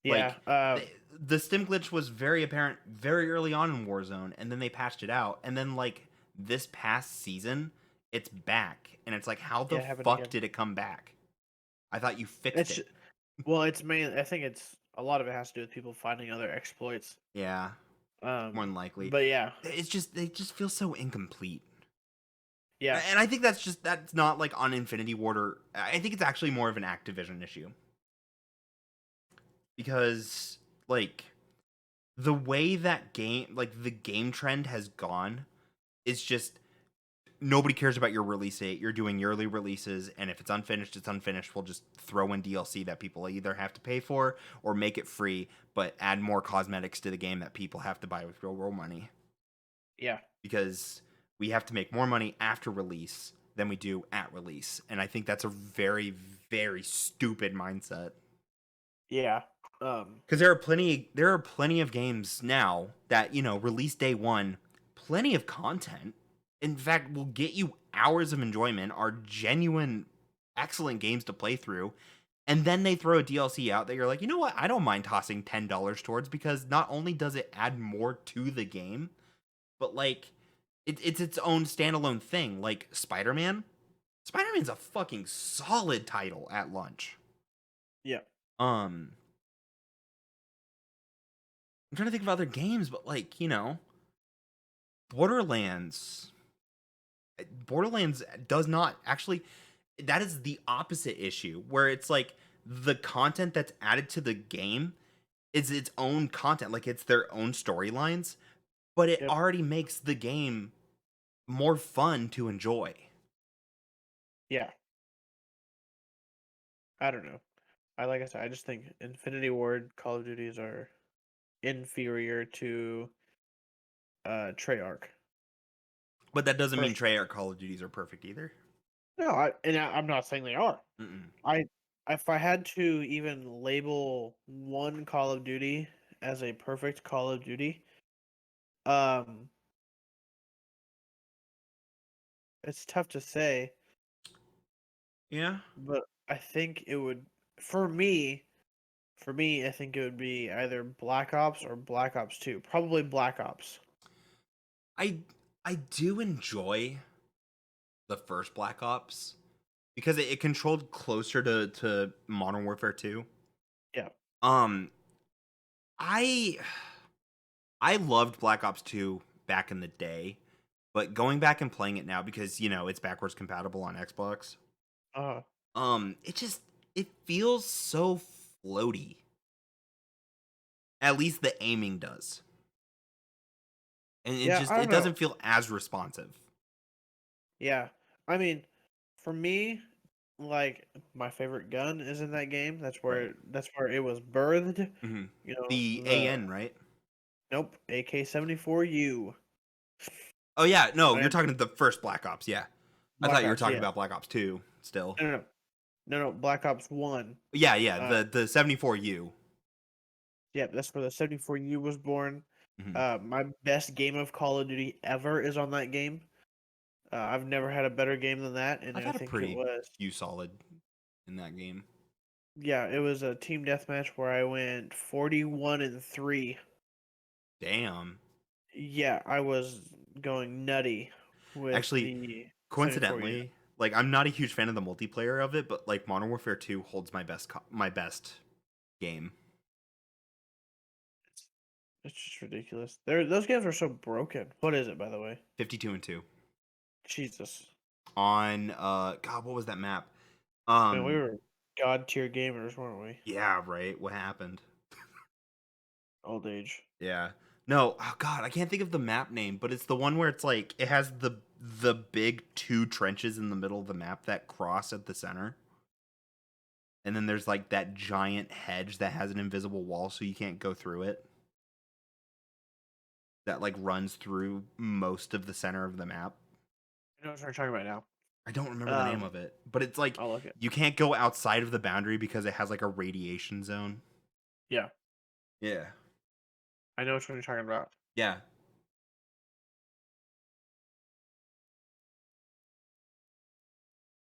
yeah, Like the stim glitch was very apparent very early on in Warzone, and then they patched it out, and then like this past season, it's back, and it's like, how the yeah. Happened fuck again. did it come back? I thought you fixed It's it. well, it's mainly. I think it's a lot of it has to do with people finding other exploits. Yeah, more than likely. But yeah, It's just they just feel so incomplete. yeah, And I think that's not like on Infinity Ward, or I think it's actually more of an Activision issue. Because like the way that game, like the game trend has gone, is just nobody cares about your release date. You're doing yearly releases, and if it's unfinished, it's unfinished. We'll just throw in DLC that people either have to pay for or make it free, but add more cosmetics to the game that people have to buy with real world money. yeah, Because we have to make more money after release than we do at release. And I think that's a very, very stupid mindset. yeah. Because there are plenty of games now that, you know, release day one, plenty of content. In fact, will get you hours of enjoyment, are genuine, excellent games to play through. And then they throw a DLC out that you're like, you know what? I don't mind tossing $10 towards, because not only does it add more to the game, but like it's its own standalone thing. Like Spider-Man. Spider-Man's a fucking solid title at launch. Yeah. I'm trying to think of other games, but like, you know, Borderlands. Borderlands does not actually, that is the opposite issue, where it's like the content that's added to the game is its own content, like it's their own storylines, but it Yep. already makes the game more fun to enjoy. Yeah. I don't know. Like I said, I just think Infinity Ward Call of Duties are inferior to Treyarch. But that doesn't mean First, Treyarch Call of Duties are perfect either. no, I'm not saying they are. Mm-mm. I if I had to even label one Call of Duty as a perfect Call of Duty, um, it's tough to say, Yeah. but I think it would for me. For me, I think it would be either Black Ops or Black Ops 2. Probably Black Ops. I I do enjoy the first Black Ops because it controlled closer to Modern Warfare 2. Yeah. Um I I loved Black Ops 2 back in the day, but going back and playing it now, because you know it's backwards compatible on Xbox. Uh, It just it feels so floaty. At least the aiming does. And yeah, I it don't know. doesn't feel as responsive. Yeah. I mean, for me, like my favorite gun is in that game. Right. That's where it was birthed. Hmm. You know, The the AN, right? nope, AK-74U. Oh yeah, no, you're And talking the first Black Ops, yeah. I Black thought you were Ops, talking yeah. about Black Ops 2 still. No, no, no, no, no, Black Ops 1. Yeah, yeah, Uh, the 74U. yeah, that's where the 74U was born. Hmm. My best game of Call of Duty ever is on that game. I've never had a better game than that, and I've I had a think it pretty was. few solid in that game. Yeah, it was a team deathmatch where I went 41-3. Damn. Yeah, I was going nutty with Actually, the 74 unit. coincidentally, like I'm not a huge fan of the multiplayer of it, but like Modern Warfare 2 holds my best game. It's just ridiculous. Those games are so broken. What is it, by the way? 52 and 2. Jesus, On god, what was that map? man, we Um were god tier gamers, weren't we? yeah, right. What happened? Old age. Yeah. No, oh god, I can't think of the map name, but it's the one where it's like it has the big two trenches in the middle of the map that cross at the center. And then there's like that giant hedge that has an invisible wall so you can't go through it. That like runs through most of the center of the map. I know what you're talking about now. I don't remember the name of it, but it's like I'll look it. you can't go outside of the boundary because it has like a radiation zone. Yeah, Yeah. I know what you're talking about. Yeah.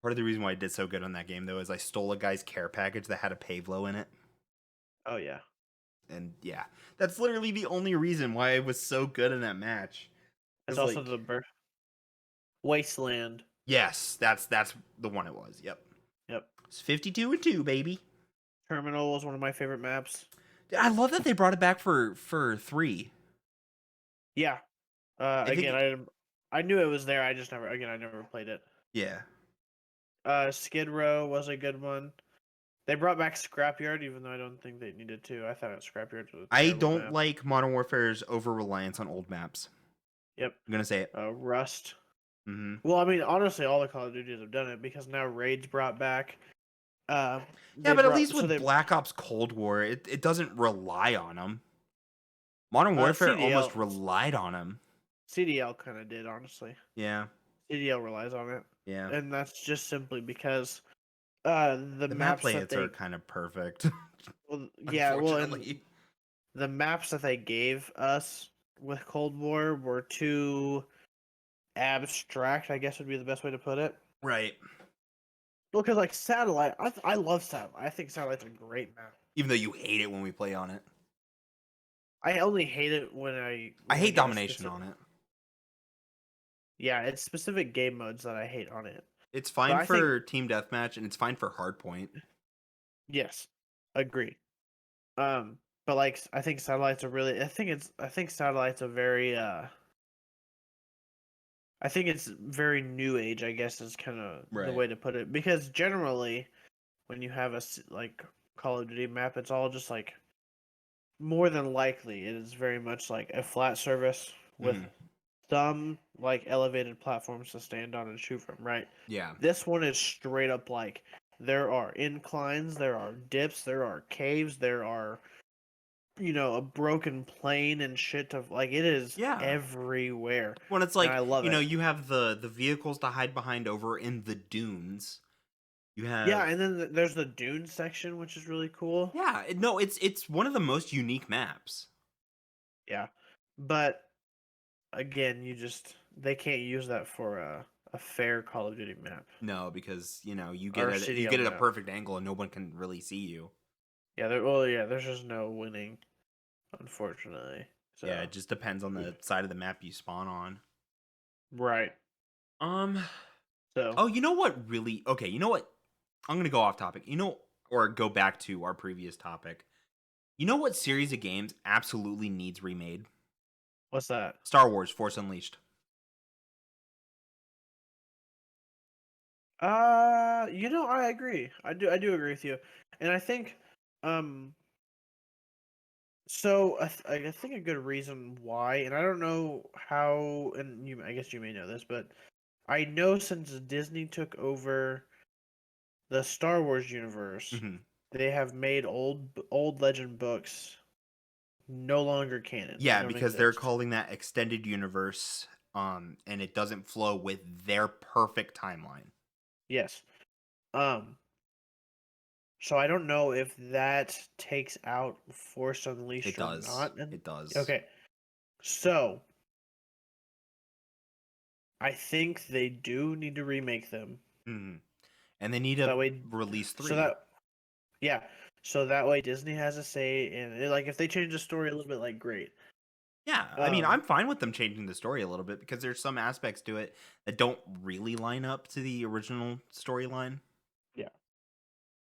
Part of the reason why I did so good on that game though is I stole a guy's care package that had a Pavlo in it. Oh yeah, And yeah, that's literally the only reason why I was so good in that match. it's It's also like, the Wasteland. yes, that's the one it was. Yep. Yep. It's 52 and 2, baby. Terminal was one of my favorite maps. I love that they brought it back for 3. Yeah. I think I knew it was there. I never played it. yeah. Skid Row was a good one. They brought back Scrapyard, even though I don't think they needed to. I thought Scrapyard was a I terrible don't map. like Modern Warfare's over reliance on old maps. Yep. I'm gonna say it. Rust. Hmm. Well, I mean, honestly, all the Call of Duties have done it because now Raid's brought back. Yeah, They but at brought least so with they Black Ops Cold War, it doesn't rely on them. Modern Warfare almost CDL relied on them. CDL kind of did, honestly. Yeah, CDL relies on it, yeah. and that's just simply because the The map maps that layouts are they kind of perfect, and unfortunately. the maps that they gave us with Cold War were too abstract, I guess would be the best way to put it. Right. Well, because like Satellite, I love Satellite. I think Satellite's a great map. Even though you hate it when we play on it. I only hate it I when we hate get a domination specific. on it. Yeah, it's specific game modes that I hate on it. It's But fine I think for team deathmatch and it's fine for hardpoint. yes, agree. But like I think Satellite's a really. I think Satellite's a very. I think it's very new age. I guess is kind of the Right. way to put it because generally, when you have like Call of Duty map, it's all just like more than likely it is very much like a flat surface with Hmm. some like elevated platforms to stand on and shoot from, right? Yeah. This one is straight up like there are inclines, there are dips, there are caves, there are a broken plane and shit of like it is Yeah. everywhere. When it's And like, I love it. you have the vehicles to hide behind over in the dunes. You Yeah, have and then there's the dune section which is really cool. yeah, no, it's one of the most unique maps. Yeah. But again, they can't use that for a fair Call of Duty map No, because or you CDL get at a map. perfect angle and no one can really see you. Yeah, there's just no winning, unfortunately. Yeah, So it just depends on the side of the map you spawn on. right. Um. So Oh, you know what? Really? Okay. You know what? I'm gonna go off topic. Or go back to our previous topic. You know what series of games absolutely needs remade? what's that? Star Wars: Force Unleashed. I agree. I do agree with you. And I think um so I think a good reason why, and I don't know how, and I guess you may know this, but I know since Disney took over the Star Wars universe, Hmm. they have made old legend books no longer canon. They Yeah, don't because they're exist. calling that extended universe, and it doesn't flow with their perfect timeline. Yes. Um. So I don't know if that takes out Force It Unleashed or does. not. And It does. okay, so I think they do need to remake them. Hmm. And they need So to that way, release so 3. that yeah, so that way Disney has a say in it. Like if they change the story a little bit, like great. Yeah, I mean, I'm Um. fine with them changing the story a little bit because there's some aspects to it that don't really line up to the original storyline. Yeah.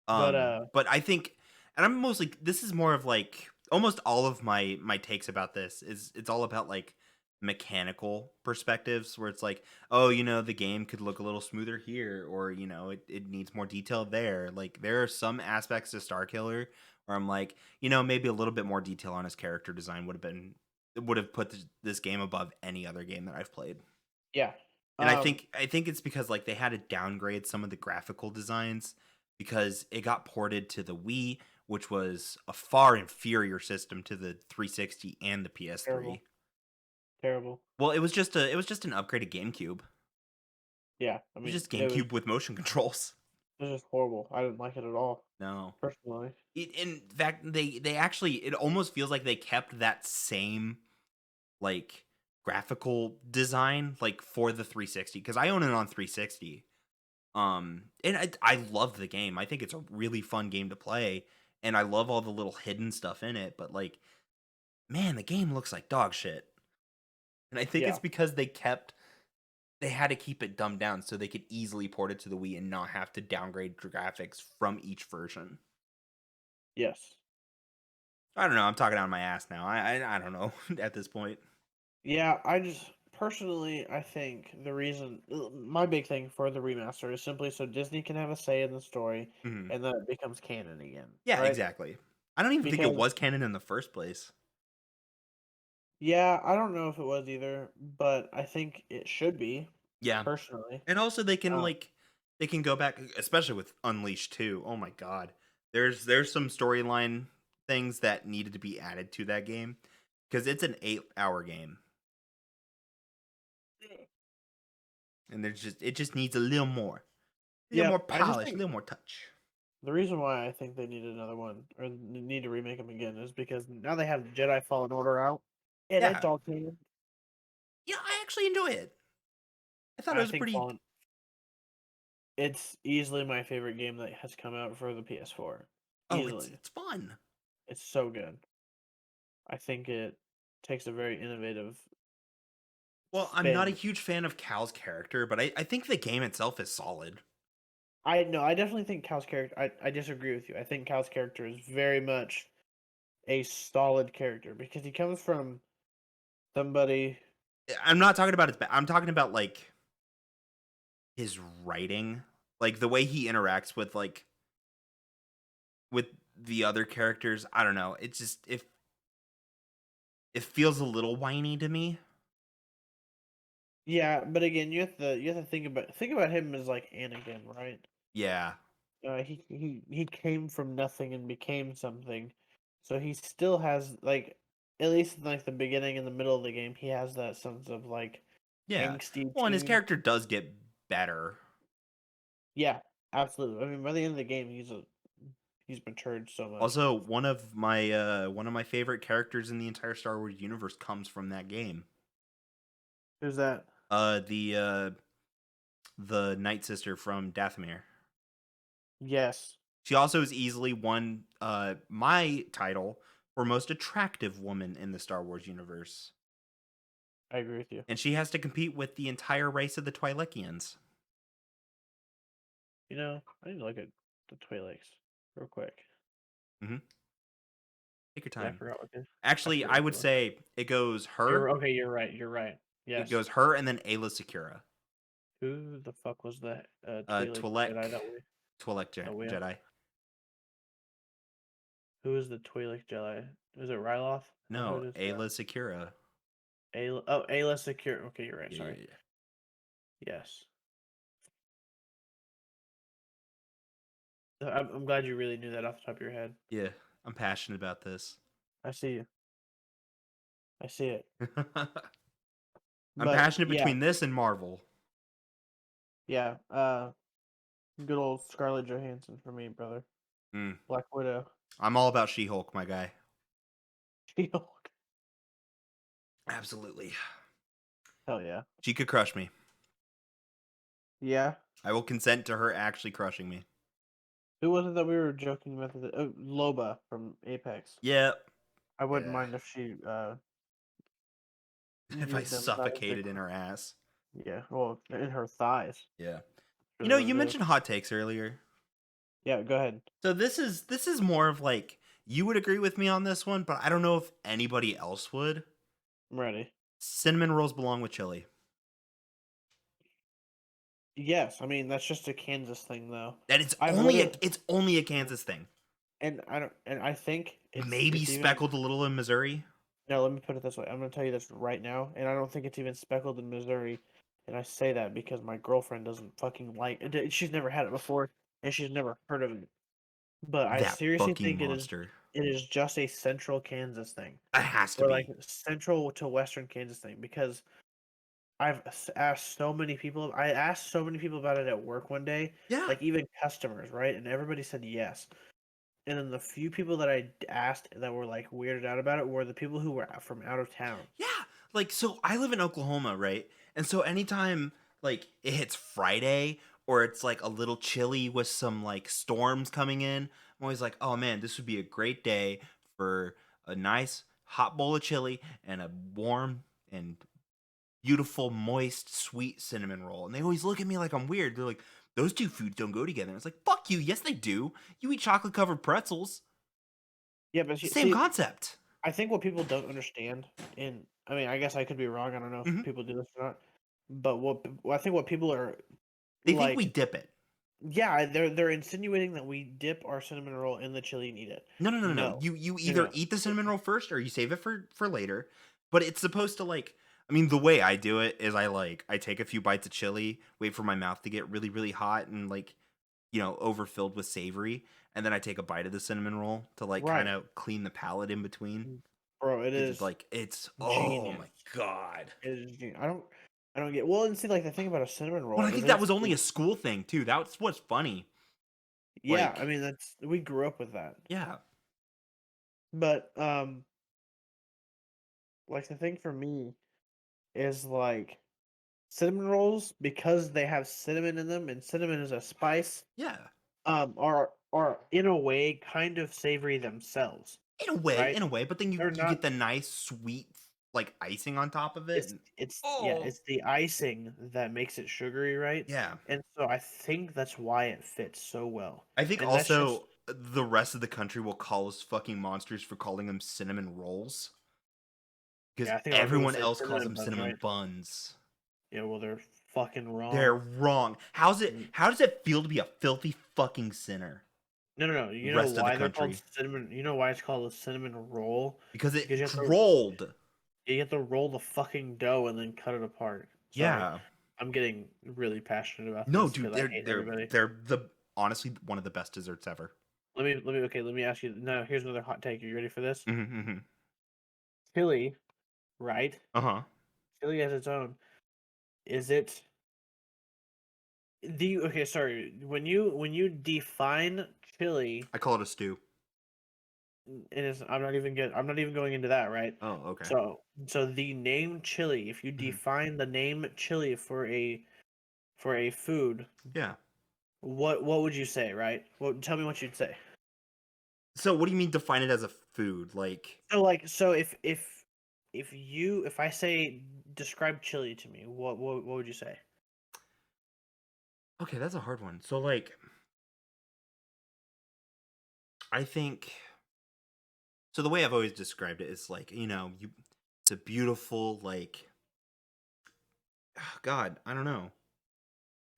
But But I think, and I'm mostly, this is more of like almost all of my takes about this is it's all about like mechanical perspectives where it's like, oh, the game could look a little smoother here, or it needs more detail there. Like there are some aspects to Starkiller where I'm like, maybe a little bit more detail on his character design would have put this game above any other game that I've played. yeah. And Um. I think it's because like they had to downgrade some of the graphical designs because it got ported to the Wii, which was a far inferior system to the 360 and the Terrible. PS3. Terrible. Well, it was just an upgraded GameCube. Yeah. I It was mean, just GameCube with motion controls. it was just horrible. I didn't like it at all, No. personally. In fact, they actually it almost feels like they kept that same like graphical design like for the 360 because I own it on 360. And I love the game. I think it's a really fun game to play, and I love all the little hidden stuff in it. But like, man, the game looks like dog shit. And I think it's Yeah. because they had to keep it dumbed down so they could easily port it to the Wii and not have to downgrade graphics from each version. Yes. I don't know. I'm talking out of my ass now. I don't know at this point. Yeah, I just personally, I think the reason, my big thing for the remaster is simply so Disney can have a say in the story, Mhm. and then it becomes canon again, Yeah, right? exactly. I don't even think it Because was canon in the first place. yeah, I don't know if it was either, but I think it should be, Yeah. personally. And also they can Uh, they can go back, especially with Unleashed 2. Oh my god. There's some storyline things that needed to be added to that game because it's an 8-hour game and it just needs a little more. A little yeah, more I just polish, a think little more touch. the reason why I think they need another one or need to remake them again is because now they have Jedi Fallen Order out, and it's Yeah. all canon. Yeah, I actually enjoy it. I thought it I was think pretty. Fallen It's easily my favorite game that has come out for the PS4. Oh, Easily. it's fun. It's so good. I think it takes a very innovative Well, I'm not a spin. huge fan of Cal's character, but I think the game itself is solid. I no, I definitely think Cal's character I disagree with you. I think Cal's character is very much a solid character because he comes from somebody. I'm not talking about I'm talking about like his writing, like the way he interacts with the other characters. I don't know. It's just it feels a little whiny to me. Yeah, but again, you have to think about him as like Anakin, right? Yeah. He came from nothing and became something, so he still has like at least in, like the beginning and the middle of the game, he has that sense of like Yeah. angsty Well, and his teen. character does get better. Yeah, absolutely. I mean, by the end of the game, he's matured so much. Also, one of my favorite characters in the entire Star Wars universe comes from that game. Who's that? Uh the Night Sister from Dathomir. Yes, She also has easily won my title for most attractive woman in the Star Wars universe. I agree with you. And she has to compete with the entire race of the Twi'lecians. I need to look at the Twi'leks real quick. Hmm. Take your Yeah, I time. forgot what they. I Actually, forget I what they would were. say it goes You're her, okay. You're right. You're right. it Yes. goes her, and then Ayla Secura, Who the fuck was that Twi'lek Twi'lek, Jedi that we have? Jedi. Who is the Twi'lek Jedi? Is it Ryloth? Or who No, is Ayla Secura. Ayla? Oh, Ayla Secure. Okay, you're right. Yeah, yeah, Sorry. yeah. Yes. I'm glad you really knew that off the top of your head. Yeah, I'm passionate about this. I see you. I see it. I'm But passionate yeah, between this and Marvel. yeah. Good old Scarlett Johansson for me, brother. Mm. Black Widow. I'm all about She-Hulk, my guy. She-Hulk. Absolutely. Hell yeah. She could crush me. Yeah. I will consent to her actually crushing me. Who was it that we were joking about? Oh, Loba from Apex. Yeah. I wouldn't Yeah. mind if she If I used them as a suffocated in her ass. yeah, well, in her thighs. Yeah. You Really know, want you to do. mentioned hot takes earlier. Yeah, go ahead. So this is more of like you would agree with me on this one, but I don't know if anybody else would. I'm ready. Cinnamon rolls belong with chili. Yes, I mean that's just a Kansas thing, though. That I've literally, it's only a Kansas thing. and I think it's Maybe it's even speckled a little in Missouri. no. Let me put it this way. I'm gonna tell you this right now, and I don't think it's even speckled in Missouri. And I say that because my girlfriend doesn't fucking like it. She's never had it before, and she's never heard of it. But I That seriously fucking think monster. it is just a central Kansas thing, It has to or like be. central to western Kansas thing, because asked so many people. I asked so many people about it at work one day, Yeah. like even customers, right? And everybody said yes. And then the few people that I asked that were like weirded out about it were the people who were from out of town. Yeah. Like, so I live in Oklahoma, right? And so anytime like it hits Friday or it's like a little chilly with some like storms coming in, I'm always like, oh man, this would be a great day for a nice hot bowl of chili and a warm and beautiful, moist, sweet cinnamon roll. And they always look at me like I'm weird. They're like, those two foods don't go together. And it's like, fuck you. Yes, they do. You eat chocolate covered pretzels. Yeah, but Same see, concept. I think what people don't understand, and I mean, I guess I could be wrong. I don't know if Hmm. people do this or not. But I think what people are They think we like, dip it. yeah, they're insinuating that we dip our cinnamon roll in the chili and eat it. No, no, no, no, no. No, You no, either no. eat the cinnamon roll first or you save it for later. But it's supposed to like. I mean, the way I do it is I take a few bites of chili, wait for my mouth to get really really hot and like overfilled with savory, and then I take a bite of the cinnamon roll to like kind Right, of clean the palate in between. bro. It It's is like it's oh genius. my god. It is genius. I don't get. Well, and see, like the thing about a cinnamon But roll I is think that it's was only a school thing too. That's what's funny. yeah. I Like, mean, we grew up with that. yeah, But like the thing for me is like cinnamon rolls because they have cinnamon in them, and cinnamon is a spice. yeah. Are in a way kind of savory themselves, right? In a way, but then you They're you get not. the nice sweet like icing on top of it. It's And, it's yeah, oh, it's the icing that makes it sugary, right? yeah. And so I think that's why it fits so well. I think And that's just also the rest of the country will call us fucking monsters for calling them cinnamon rolls because yeah, I think a lot of people everyone say else calls cinnamon them buns, cinnamon right? buns. Yeah, well, they're fucking They're wrong. wrong. How's it? Mm. How does it feel to be a filthy fucking sinner? No, no, no. You know Rest of the why they're called country cinnamon? You know why it's called a cinnamon roll? because Because it drolled. you have to roll the fucking dough and then cut it apart. Sorry, Yeah. I'm getting really passionate about No, this dude, because I hate everybody. they're the honestly one of the best desserts ever. Let me ask you. No, here's another hot take. Are you ready for this? Mm-hmm. Chili, right? Uh huh. Chili has its own. Is it the okay? Sorry. When you define chili, I call it a stew. it is. I'm not even get. I'm not even going into that. Right. Oh, okay. So the name chili. If you Hmm. define the name chili for a food, Yeah. what would you say? Right. Well, tell me what you'd say. So, what do you mean define it as a food? Like, So if I say describe chili to me, what would you say? okay, that's a hard one. So, like, I think so. The way I've always described it is like, it's a beautiful, like, God, I don't know.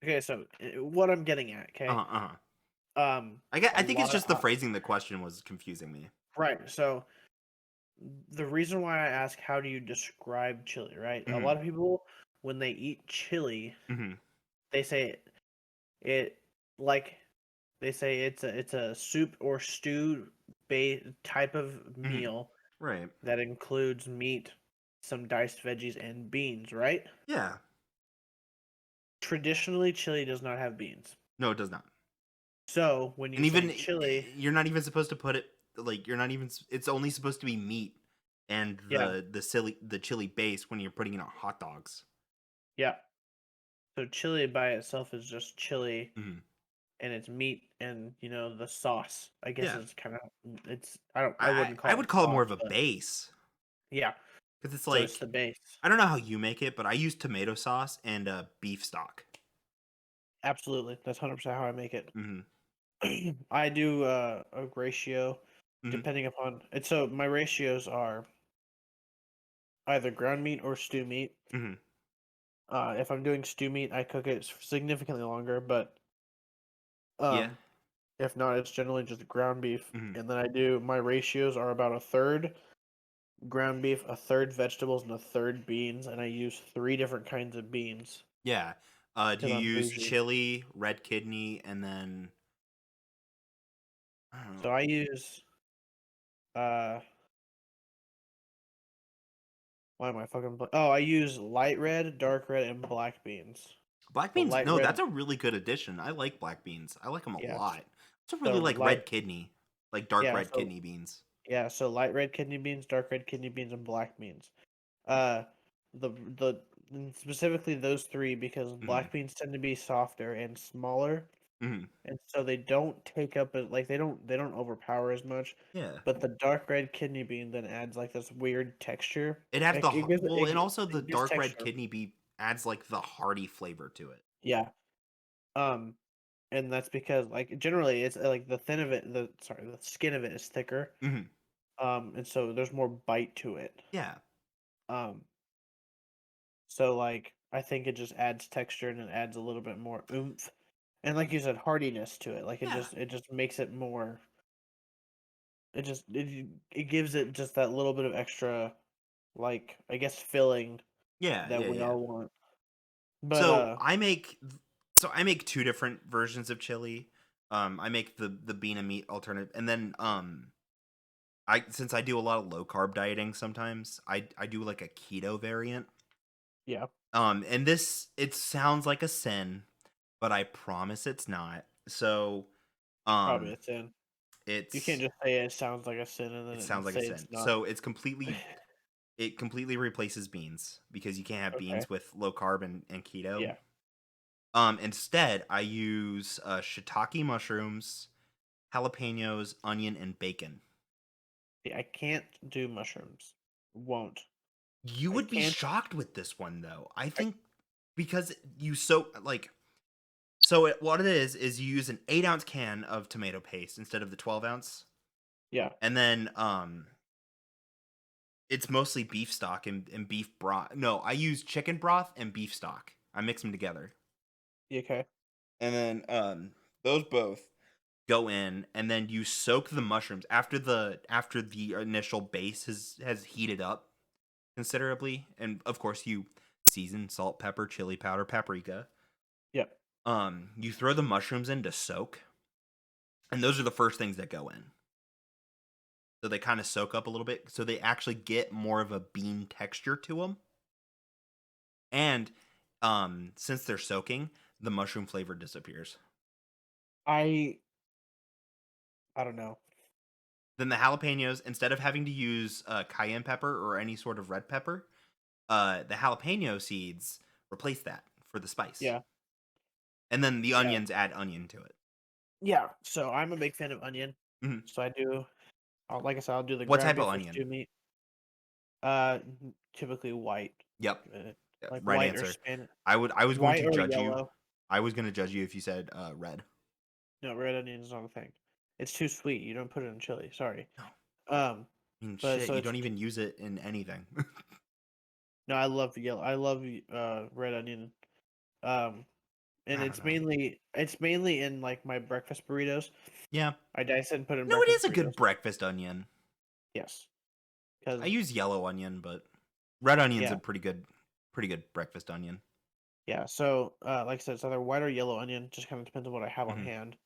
Okay, so what I'm getting at, Uh okay? huh. Uh-huh. A I think it's lot of just the phrasing of the question was confusing me. right. So the reason why I ask how do you describe chili, right? A Hmm. lot of people when they eat chili, Hmm. they say it like they say it's a soup or stew type of Hmm. meal Right. that includes meat, some diced veggies, and beans, right? Yeah. Traditionally, chili does not have beans. No, it does not. So when you And say even chili, you're not even supposed to put it like you're not even. It's only supposed to be meat and yeah, the chili base when you're putting it on hot dogs. yeah. So chili by itself is just chili, Hmm. and it's meat, and the sauce. I guess Yeah. it's kind of it's. I don't. I I wouldn't I call it would call it more sauce, of a but base yeah. because it's So it's like the base. I don't know how you make it, but I use tomato sauce and beef stock. Absolutely, that's 100% how I make it. Hmm. I do a ratio Hmm. depending upon it. So my ratios are either ground meat or stew meat. Hmm. If I'm doing stew meat, I cook it significantly longer, but Yeah. um, if not, it's generally just ground beef. Hmm. And then I do my ratios are about a third ground beef, a third vegetables, and a third beans. And I use three different kinds of beans Yeah. Do because you I'm use bougie. chili, red kidney, and then I don't So know. I use uh, why am I fucking? Oh, I use light red, dark red, and black beans. Black The beans? light No, red, that's a really good addition. I like black beans. I like them a yeah. lot. It's a really So like red kidney, like dark yeah, red so kidney beans. so light red kidney beans, dark red kidney beans, and black beans. Uh, the and specifically those three because Hmm. black beans tend to be softer and smaller, Hmm. and so they don't take up like they don't overpower as much. Yeah. But the dark red kidney bean then adds like this weird texture. It adds the It gives well, and also the it gives dark red texture. kidney beef adds like the hearty flavor to it. Yeah. Um, and that's because like generally it's like the thin of it, the skin of it is thicker. Hmm. And so there's more bite to it. Yeah. Um, so like I think it just adds texture and it adds a little bit more oomph. And like you said, hardiness to it. Like Yeah. it just makes it more it gives it just that little bit of extra, like, I guess, filling Yeah, that yeah, we yeah. all want. But, So I make two different versions of chili. I make the bean and meat alternative, and then I since I do a lot of low carb dieting sometimes, I do like a keto variant. yeah, And this it sounds like a sin, but I promise it's not. So, probably um a sin. You can't it's just say it sounds like a sin it and sounds like a say it's sin. not. So it completely replaces beans because you can't have Okay, beans with low carb and keto. yeah. Instead, I use shiitake mushrooms, jalapenos, onion, and bacon. See, I can't do mushrooms. Won't. You I would be can't. shocked with this one though. I I think because you what it is you use an 8-ounce can of tomato paste instead of the 12-ounce, yeah. and then it's mostly beef stock and beef broth. No, I use chicken broth and beef stock. I mix them together, You okay? and then those both go in, and then you soak the mushrooms after the initial base has heated up considerably, and of course you season salt, pepper, chili powder, paprika. Yep. You throw the mushrooms in to soak, and those are the first things that go in. So they kind of soak up a little bit, so they actually get more of a bean texture to them. And since they're soaking, the mushroom flavor disappears. I I don't know. Then the jalapenos, instead of having to use cayenne pepper or any sort of red pepper, the jalapeno seeds replace that for the spice. Yeah. And then the Yeah. onions add onion to it. Yeah. So I'm a big fan of onion. Mhm. So like I said, I'll do the What ground type of beef or onion? stew meat. Typically white. Yep. Uh, Yeah, like right white or answer. Spanish. I was going White to or judge you. yellow. I was going to judge you if you said red. No, red onion is not a thing. It's too sweet. You don't put it in chili. Sorry. No. Um, I mean, but shit, so you it's don't even use it in anything. no. I love yellow. I love red onion. Um, and I don't know. it's mainly in like my breakfast burritos. Yeah. I dice it and put it in No, it breakfast is a good burritos. breakfast onion. Yes, I because use yellow onion, but red onion's yeah, a pretty good breakfast onion. yeah. So like I said, it's either white or yellow onion. Just kind of depends on what I have on Hmm. hand.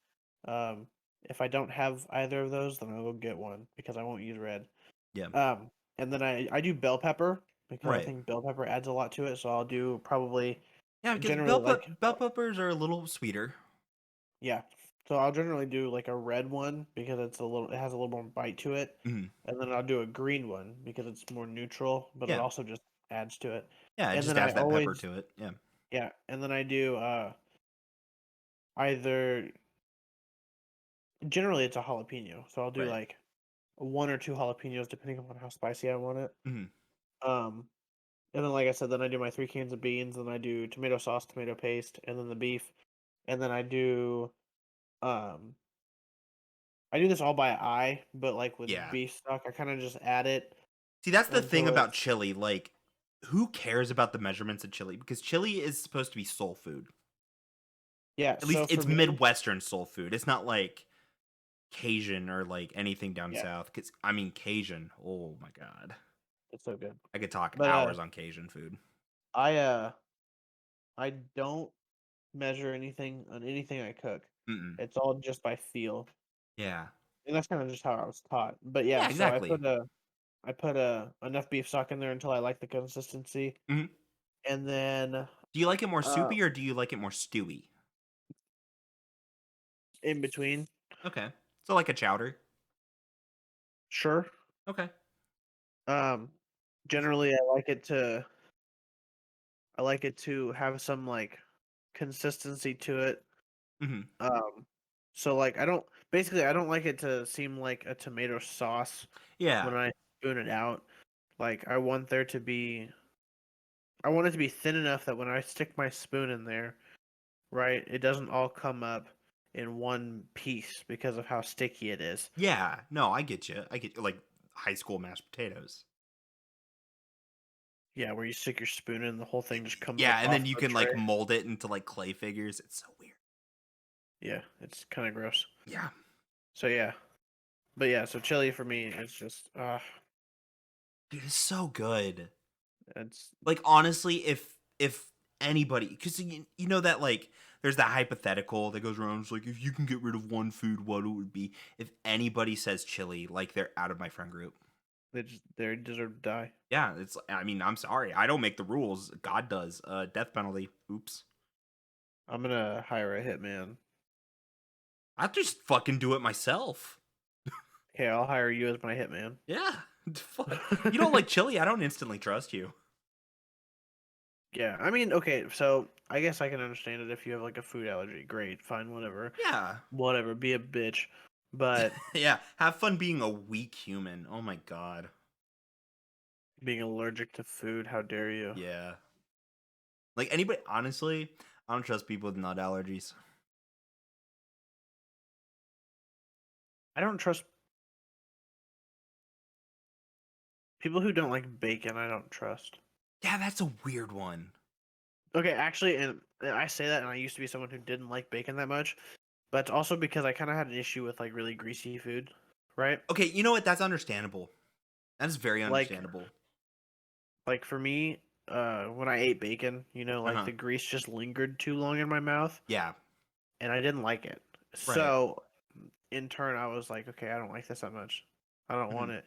Um, if I don't have either of those, then I'll go get one because I won't use red. Yeah. And then I do bell pepper because I Right. think bell pepper adds a lot to it. So I'll do probably Yeah, because generally like bell peppers are a little sweeter. yeah. So I'll generally do like a red one because it has a little more bite to it, Hmm. and then I'll do a green one because it's more neutral, but it Yeah. also just adds to it. Yeah, it And then just I adds that pepper always to it. Yeah. yeah, and then I do either generally it's a jalapeno, so I'll do Right. like one or two jalapenos depending on how spicy I want it. Hmm. Um, and then like I said, then I do my 3 cans of beans, then I do tomato sauce, tomato paste, and then the beef, and then um I do this all by eye, but like with Yeah. beef stock, I kind of just add it See, that's the thing until about it's chili. Like, who cares about the measurements of chili? Because chili is supposed to be soul food. yeah. At least So for it's me, Midwestern soul food. It's not like Cajun or like anything down yeah, south. Because I mean, Cajun. Oh my god, it's so good. I could talk But hours on Cajun food. I uh, I don't measure anything on anything I cook. Mm-mm. It's all just by feel, Yeah. and that's kind of just how I was taught. But yeah, Yeah. so Exactly. I put enough beef stock in there until I like the consistency, Hmm. and then Do you like it more uh, soupy or do you like it more stewy? in between, Okay. So like a chowder. sure. Okay. Um, generally, I like it to have some like consistency to it. Hmm. Um, so like I don't like it to seem like a tomato sauce Yeah. when I spoon it out. Like I want it to be thin enough that when I stick my spoon in there, right, it doesn't all come up in one piece because of how sticky it is. Yeah. No, I get you. I get you. Like high school mashed potatoes. Yeah, where you stick your spoon in, the whole thing just comes Yeah, up and off then you the can like tray. mold it into like clay figures. It's so weird. Yeah, it's kind of gross. Yeah. So yeah, but yeah, so chili for me is just Dude, it's so good. it's Like honestly, if anybody, because you know that like there's that hypothetical that goes around. It's like if you can get rid of one food, what it would be? If anybody says chili, like they're out of my friend group. they deserve to die. Yeah, it's. I mean, I'm sorry, I don't make the rules. God does. Death penalty. Oops. I'm gonna hire a hitman. I'll just fucking do it myself. Okay, I'll hire you as my hitman. Yeah. Fuck. You don't like chili? I don't instantly trust you. Yeah, I mean, okay, so I guess I can understand it if you have like a food allergy. Great, fine, whatever, Yeah. whatever. Be a bitch, but Yeah. Have fun being a weak human. Oh my god. being allergic to food, how dare you? Yeah. Like anybody, honestly, I don't trust people with nut allergies. I don't trust people who don't like bacon. I don't trust. Yeah, that's a weird one. Okay, actually, and I say that, and I used to be someone who didn't like bacon that much, but it's also because I kind of had an issue with like really greasy food, right? Okay, you know what? That's understandable. That's very Like, understandable. like for me, when I ate bacon, Uh like huh. the grease just lingered too long in my mouth, Yeah. and I didn't like it. Right. So, in turn, I was like, okay, I don't like this that much. I don't Mhm. want it.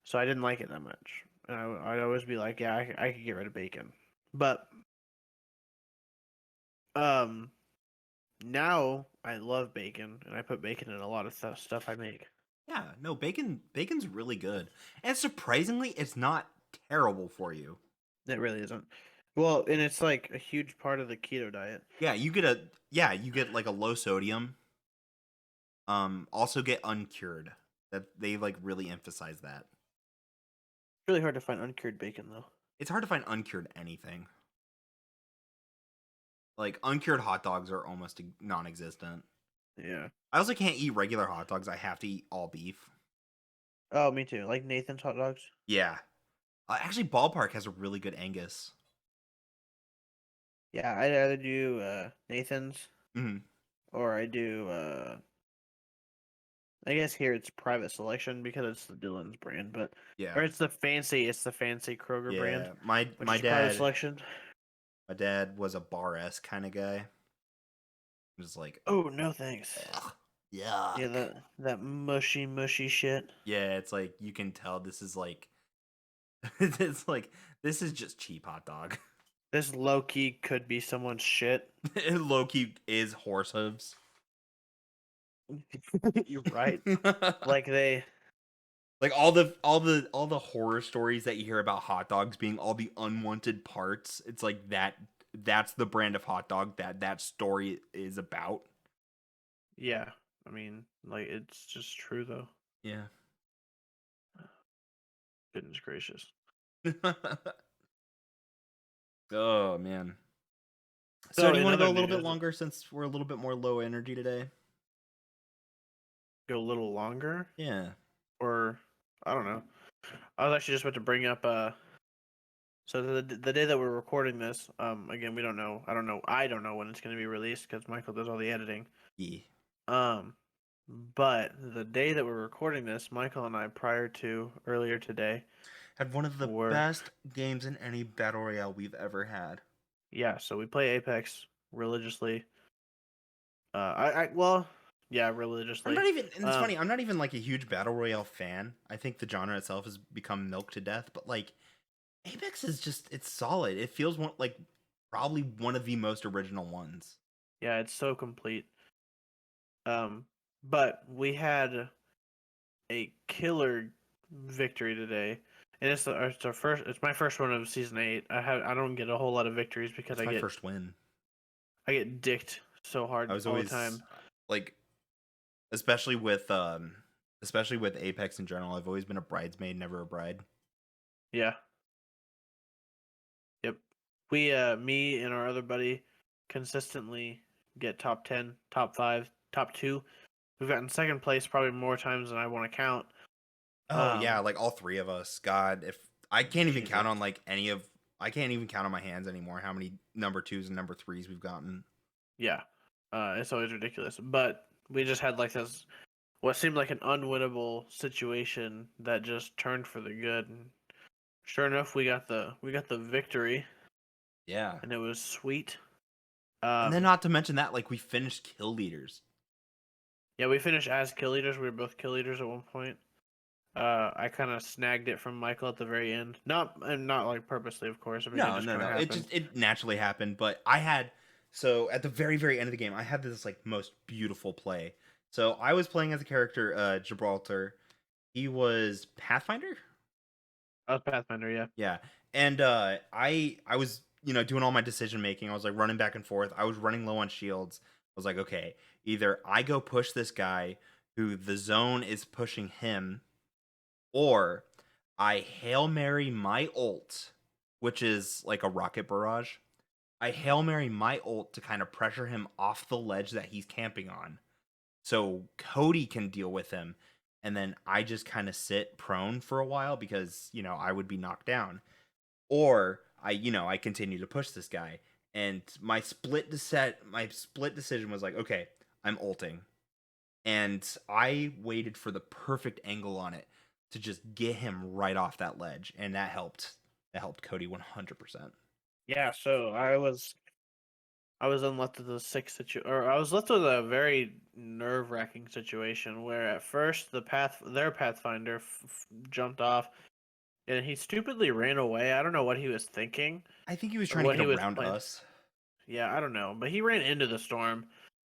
So I didn't like it that much, and I'd always be like, yeah, I could get rid of bacon, but um. Now I love bacon, and I put bacon in a lot of stuff I make. Yeah. No, bacon's really good, and surprisingly, it's not terrible for you. It really isn't. Well, and it's like a huge part of the keto diet. Yeah, you get like a low sodium. Also get uncured. That they like really emphasize that. It's really hard to find uncured bacon though. It's hard to find uncured anything. Like uncured hot dogs are almost non-existent. Yeah. I also can't eat regular hot dogs. I have to eat all beef. Oh, me too. Like Nathan's hot dogs. Yeah. Actually, Ballpark has a really good Angus. Yeah, I'd either do Nathan's Hmm. or I do I guess here it's private selection because it's the Dillon's brand, but Yeah. or it's the fancy Kroger brand, Yeah. which is private selection. My dad was a bar S kind of guy. He was like, Oh no, thanks. ugh, Yeah, yuck. that mushy shit. Yeah, it's like you can tell this is like it's like this is just cheap hot dog. This low key could be someone's shit. Loki is horse hooves. You're right. Like they, Like all the horror stories that you hear about hot dogs being all the unwanted parts. It's like that's the brand of hot dog that story is about. yeah. I mean, like it's just true though. Yeah. Goodness gracious. Oh man. So So do you in want to go other a little bit news, longer since we're a little bit more low energy today? go a little longer, Yeah. or I don't know. I was actually just about to bring up. So the day that we're recording this, again we don't know. I don't know. I don't know when it's going to be released because Michael does all the editing. Yeah. Um, but the day that we're recording this, Michael and I, prior to earlier today, Had one of the were best games in any battle royale we've ever had. yeah. So we play Apex religiously. I well, yeah, I'm religiously. not even, and it's Um, funny, I'm not even like a huge battle royale fan. I think the genre itself has become milk to death, but like Apex is just it's solid. It feels like probably one of the most original ones. yeah, it's so complete. But we had a killer victory today, and it's our first. It's my first one of season 8. I don't get a whole lot of victories because That's my first win. I get dicked so I hard was all the always time. like, especially with especially with Apex in general. I've always been a bridesmaid, never a bride. Yeah. Yep. We me and our other buddy consistently get top 10, top 5, top 2. We've gotten second place probably more times than I want to count. Oh yeah, like all three of us. God, if I can't even count Jesus. on like any of I can't even count on my hands anymore how many number 2s and number 3s we've gotten. Yeah, it's always ridiculous. But we just had like this what seemed like an unwinnable situation that just turned for the good. And sure enough, we got the victory, Yeah. and it was sweet. And then Um, not to mention that, like, we finished kill leaders. yeah, we finished as kill leaders. We were both kill leaders at one point. I kind of snagged it from Michael at the very end. Not like purposely, of course. I mean, it No, just no, kind of no. happened. It naturally happened, but I had so at the very, very end of the game, I had this like most beautiful play. So I was playing as a character, Gibraltar. He was Pathfinder? I was Pathfinder, yeah. Yeah. And I was, doing all my decision making. I was like running back and forth. I was running low on shields. I was like, okay, either I go push this guy who the zone is pushing him, or I Hail Mary my ult, which is like a rocket barrage. I Hail Mary my ult to kind of pressure him off the ledge that he's camping on. So Cody can deal with him. And then I just kind of sit prone for a while because, I would be knocked down. Or I continue to push this guy. And my split decision was like, okay, I'm ulting. And I waited for the perfect angle on it to just get him right off that ledge. And that helped. That helped Cody 100%. Yeah, so I was then left with a or I was left with a very nerve-wracking situation where at first their Pathfinder jumped off and he stupidly ran away. I don't know what he was thinking I think he was or trying to what get he was around planning. us. Yeah, I don't know, but he ran into the storm,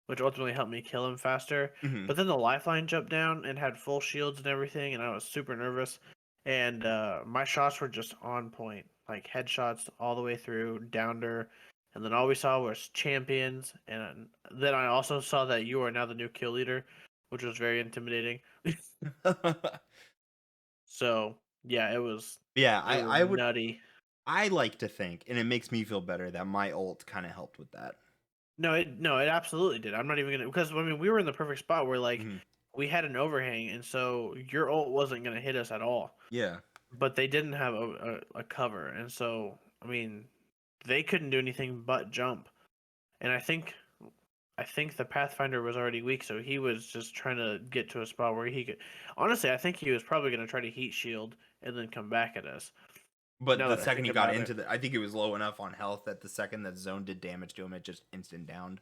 which ultimately helped me kill him faster. Hmm. But then the lifeline jumped down and had full shields and everything, and I was super nervous. And my shots were just on point, like headshots all the way through, downed her. And then all we saw was champions. And then I also saw that you are now the new kill leader, which was very intimidating. So yeah, it was Yeah, it was nutty. I like to think, and it makes me feel better that my ult kind of helped with that. No, it absolutely did. I'm not even gonna because I mean we were in the perfect spot where like Hmm. we had an overhang, and so your ult wasn't gonna hit us at all. Yeah. But they didn't have a cover, and so I mean they couldn't do anything but jump. And I think the Pathfinder was already weak, so he was just trying to get to a spot where he could. Honestly, I think he was probably gonna try to heat shield and then come back at us. But Now the that I second think he got about it. into I think he was low enough on health that the second that zone did damage to him, it just instant downed.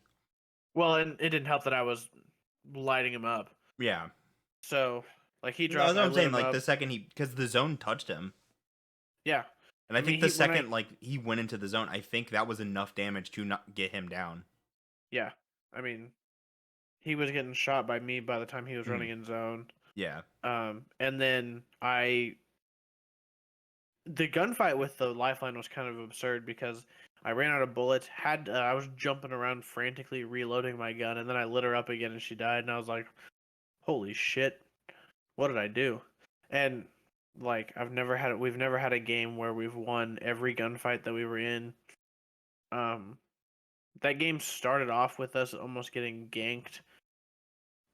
Well, and it didn't help that I was lighting him up. Yeah. So like he No, that's dropped, what I I'm lit saying. him Like up. the second because the zone touched him, Yeah. and I I think mean, the second like he went into the zone, I think that was enough damage to not get him down. yeah, I mean, he was getting shot by me by the time he was Mhm. running in zone. Yeah. And then the gunfight with the lifeline was kind of absurd because I ran out of bullets. I was jumping around frantically reloading my gun, and then I lit her up again, and she died. And I was like, "Holy shit, what did I do?" And like we've never had a game where we've won every gunfight that we were in. Um, that game started off with us almost getting ganked.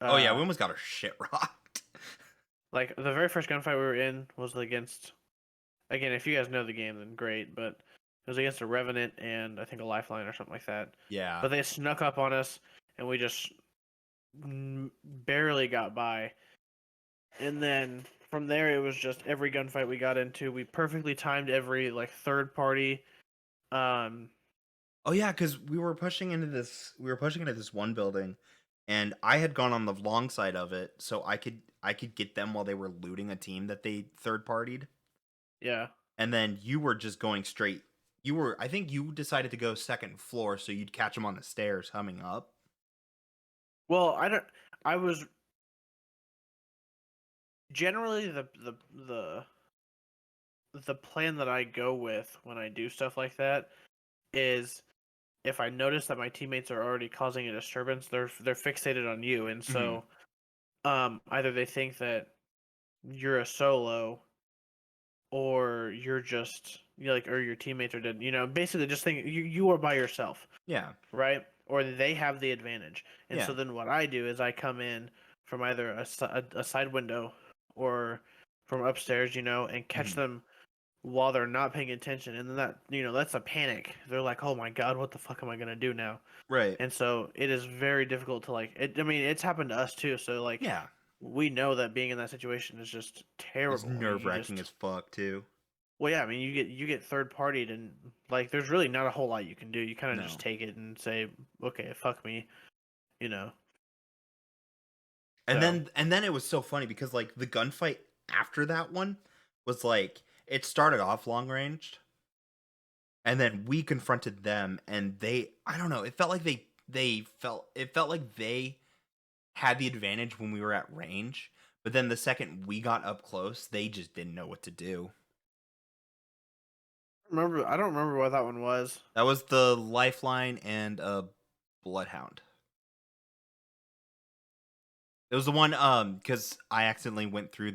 Oh yeah, we Uh, almost got our shit rocked. like the very first gunfight we were in was against. Again, if you guys know the game, then great. But it was against a Revenant and I think a Lifeline or something like that. Yeah. But they snuck up on us, and we just barely got by. And then from there, it was just every gunfight we got into, we perfectly timed every like third party. Um, Oh yeah, because we were pushing into this one building, and I had gone on the long side of it, so I could get them while they were looting a team that they third partied, yeah. and then you were just going straight. I think you decided to go second floor, so you'd catch them on the stairs coming up. Well, I don't. I was generally the plan that I go with when I do stuff like that is if I notice that my teammates are already causing a disturbance, they're fixated on you, and Hmm. so either they think that you're a solo or you're just like or your teammates are dead. Basically just think you are by yourself, Yeah, right? Or they have the advantage, and so yeah. then what I do is I come in from either a side window or from upstairs, and catch Hmm. them while they're not paying attention, and then that's a panic. They're like, "Oh my god, what the fuck am I gonna do now?" Right. And so it is very difficult to like. I mean, it's happened to us too. So like, Yeah. we know that being in that situation is just It's terrible. I mean, you nerve-wracking just as fuck too. well, yeah. I mean, you get third partied, and like, there's really not a whole lot you can do. You kind of just No. take it and say, "Okay, fuck me," you know. And So then it was so funny because like the gunfight after that one was like it started off long ranged and then we confronted them and they I don't know, it felt like it felt like they had the advantage when we were at range, but then the second we got up close, they just didn't know what to do. I don't remember what that one was. That was the lifeline and a bloodhound. It was the one cuz I accidentally went through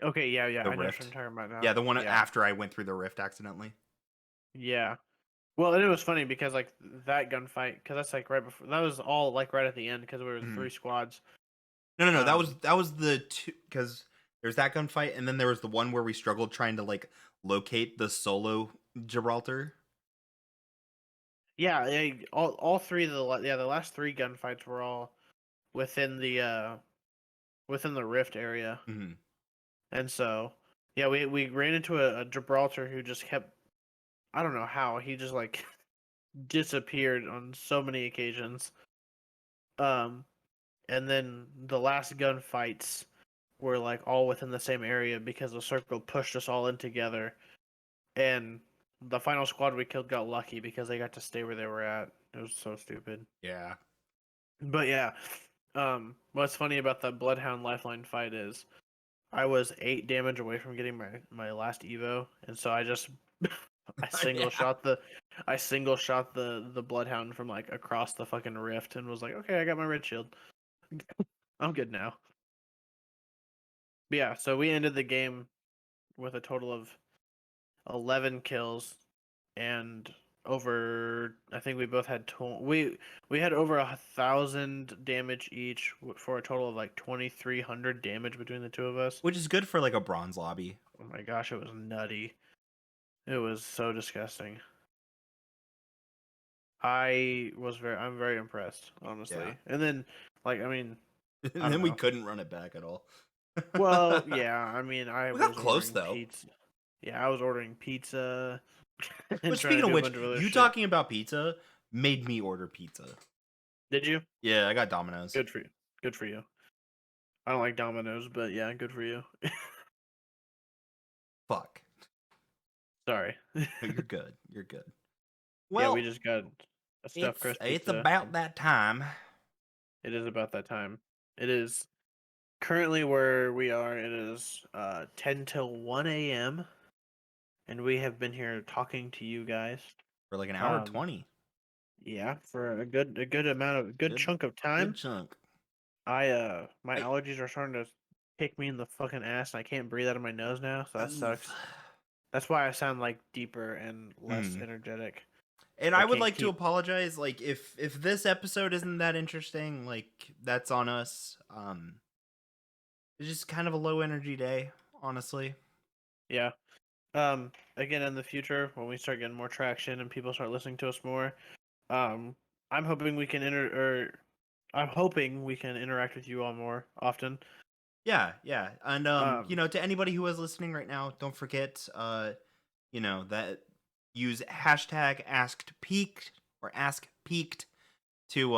Okay, yeah, the I know what you're rift. talking about now. Yeah, the one Yeah, after I went through the rift accidentally. yeah. Well, and it was funny because like that gunfight, because that's like right before that was all like right at the end because we were Mhm. three squads. No. Um, That was the two because there's that gunfight, and then there was the one where we struggled trying to like locate the solo Gibraltar. yeah, all three of the last three gunfights were all within the rift area, Hmm. and so yeah, we ran into a Gibraltar who just kept I don't know how he just like disappeared on so many occasions. Um, and then the last gunfights were like all within the same area because the circle pushed us all in together. And the final squad we killed got lucky because they got to stay where they were at. It was so stupid. Yeah. But yeah, what's funny about the Bloodhound Lifeline fight is I was 8 damage away from getting my last Evo, and so I just I single Yeah. shot the I single shot the Bloodhound from like across the fucking rift and was like, okay, I got my red shield. I'm good now. But yeah, so we ended the game with a total of 11 kills and over I think we both had we had over 1,000 damage each for a total of like 2,300 damage between the two of us. Which is good for like a bronze lobby. Oh my gosh, it was nutty. It was so disgusting. I'm very impressed, Yeah. honestly. And then like I mean, I And don't then we know. couldn't run it back at all. Well, yeah, I mean, I We got was close ordering though. pizza. Yeah, I was ordering pizza and But trying to speaking of do a which, bunch of other you shit. talking about pizza made me order pizza. Did you? Yeah, I got Domino's. Good for you. Good for you. I don't like Domino's, but yeah, good for you. Fuck. Sorry. No, you're good. You're good. Yeah, we Well, just got a stuffed crust it's pizza. about that time. It is about that time. It is currently where we are. It is 10 till 1 a.m. and we have been here talking to you guys. For like an hour Um, 20. yeah, for a good Good chunk of good time. chunk. My I allergies are starting to kick me in the fucking ass, and I can't breathe out of my nose now, so that Oof. sucks. That's why I sound like deeper and less Mm. energetic. And I I would can't like to keep. apologize. Like if this episode isn't that interesting, like that's on us. It's just kind of a low energy day, honestly. Yeah. Again, in the future, when we start getting more traction and people start listening to us more, um, I'm hoping we can I'm hoping we can interact with you all more often. Yeah, yeah. And Um, to anybody who is listening right now, don't forget that use hashtag asked peaked or ask peaked to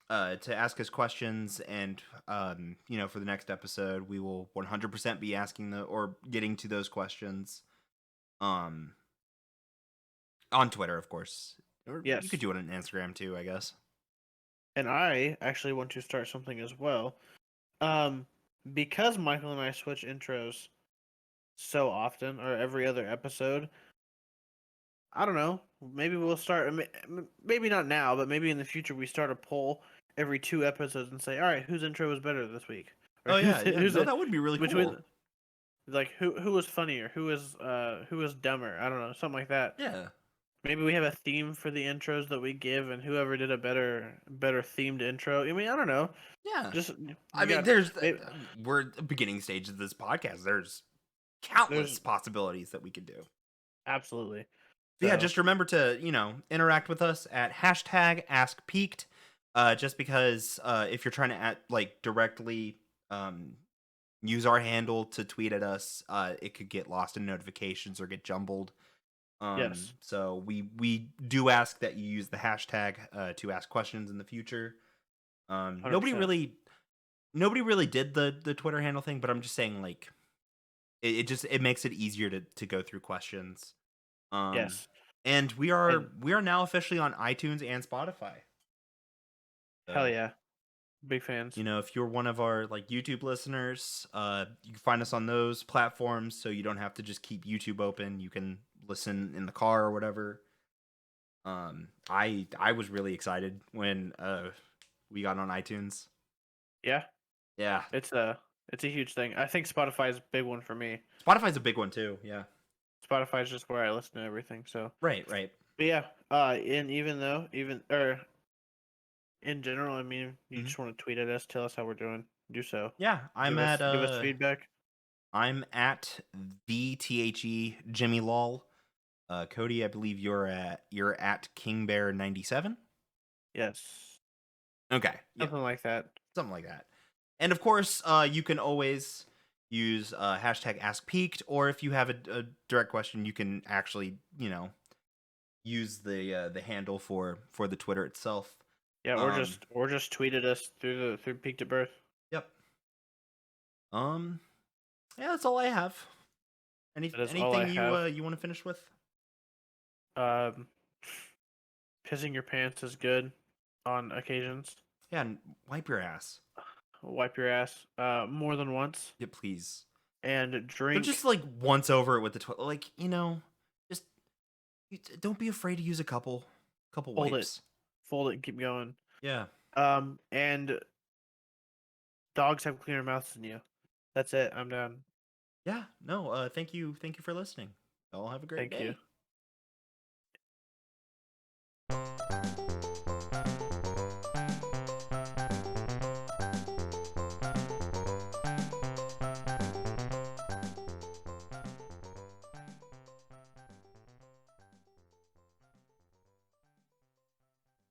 to ask us questions and for the next episode we will 100% be asking or getting to those questions um on Twitter, of course, or you could yes, do it on Instagram too, I guess. and I actually want to start something as well. Um, because Michael and I switch intros so often, or every other episode, I don't know. Maybe we'll start. Maybe not now, but maybe in the future we start a poll every 2 episodes and say, "All right, whose intro was better this week?" Or Oh yeah, yeah, who's no, a, that would be really between cool. like who was funnier, who was dumber. I don't know, something like that. Yeah, Maybe we have a theme for the intros that we give, and whoever did a better themed intro. I mean, I don't know. yeah. Just I we mean, got there's maybe, we're at the beginning stage of this podcast. There's countless There's possibilities that we could do. absolutely. But yeah, So just remember to, interact with us at hashtag AskPeaked. Just because if you're trying to directly use our handle to tweet at us, it could get lost in notifications or get jumbled. yes, So we do ask that you use the hashtag to ask questions in the future. 100%. Nobody really did the Twitter handle thing, but I'm just saying like it makes it easier to go through questions. Um, Yes, and we and are now officially on iTunes and Spotify. hell So, yeah, big fans. if you're one of our like YouTube listeners, you can find us on those platforms, so you don't have to just keep YouTube open. You can listen in the car or whatever. I was really excited when we got on iTunes. Yeah, Yeah, it's a huge thing. I think Spotify is a big one for me. Spotify's a big one too. Yeah, Spotify is just where I listen to everything. So, right. but yeah, and even or in general, I mean, you Hmm. just want to tweet at us, tell us how we're doing, do so. Yeah, Give us feedback. I'm at the Jimmy Lol. Cody, I believe you're at King Bear 97. Yes, Okay, yeah, something like that. something like that. And of course, you can always use hashtag AskPeaked, or if you have a direct question, you can actually use the handle for the Twitter itself. Yeah, Um, or just tweet at us through Peak to Birth. yep. Um, yeah, that's all I have. That is all I Anything have. you want to finish with? Um, pissing your pants is good on occasions. Yeah, and wipe your ass. Wipe your ass more than once Yeah, please. and Don't just drink. like once over it with the toilet. Like just don't be afraid to use a couple Hold it, wipes. fold it, and keep going. Yeah. And dogs have cleaner mouths than you. That's it. I'm done. Yeah. No. Thank you for listening. Y'all have a great Thank you. day.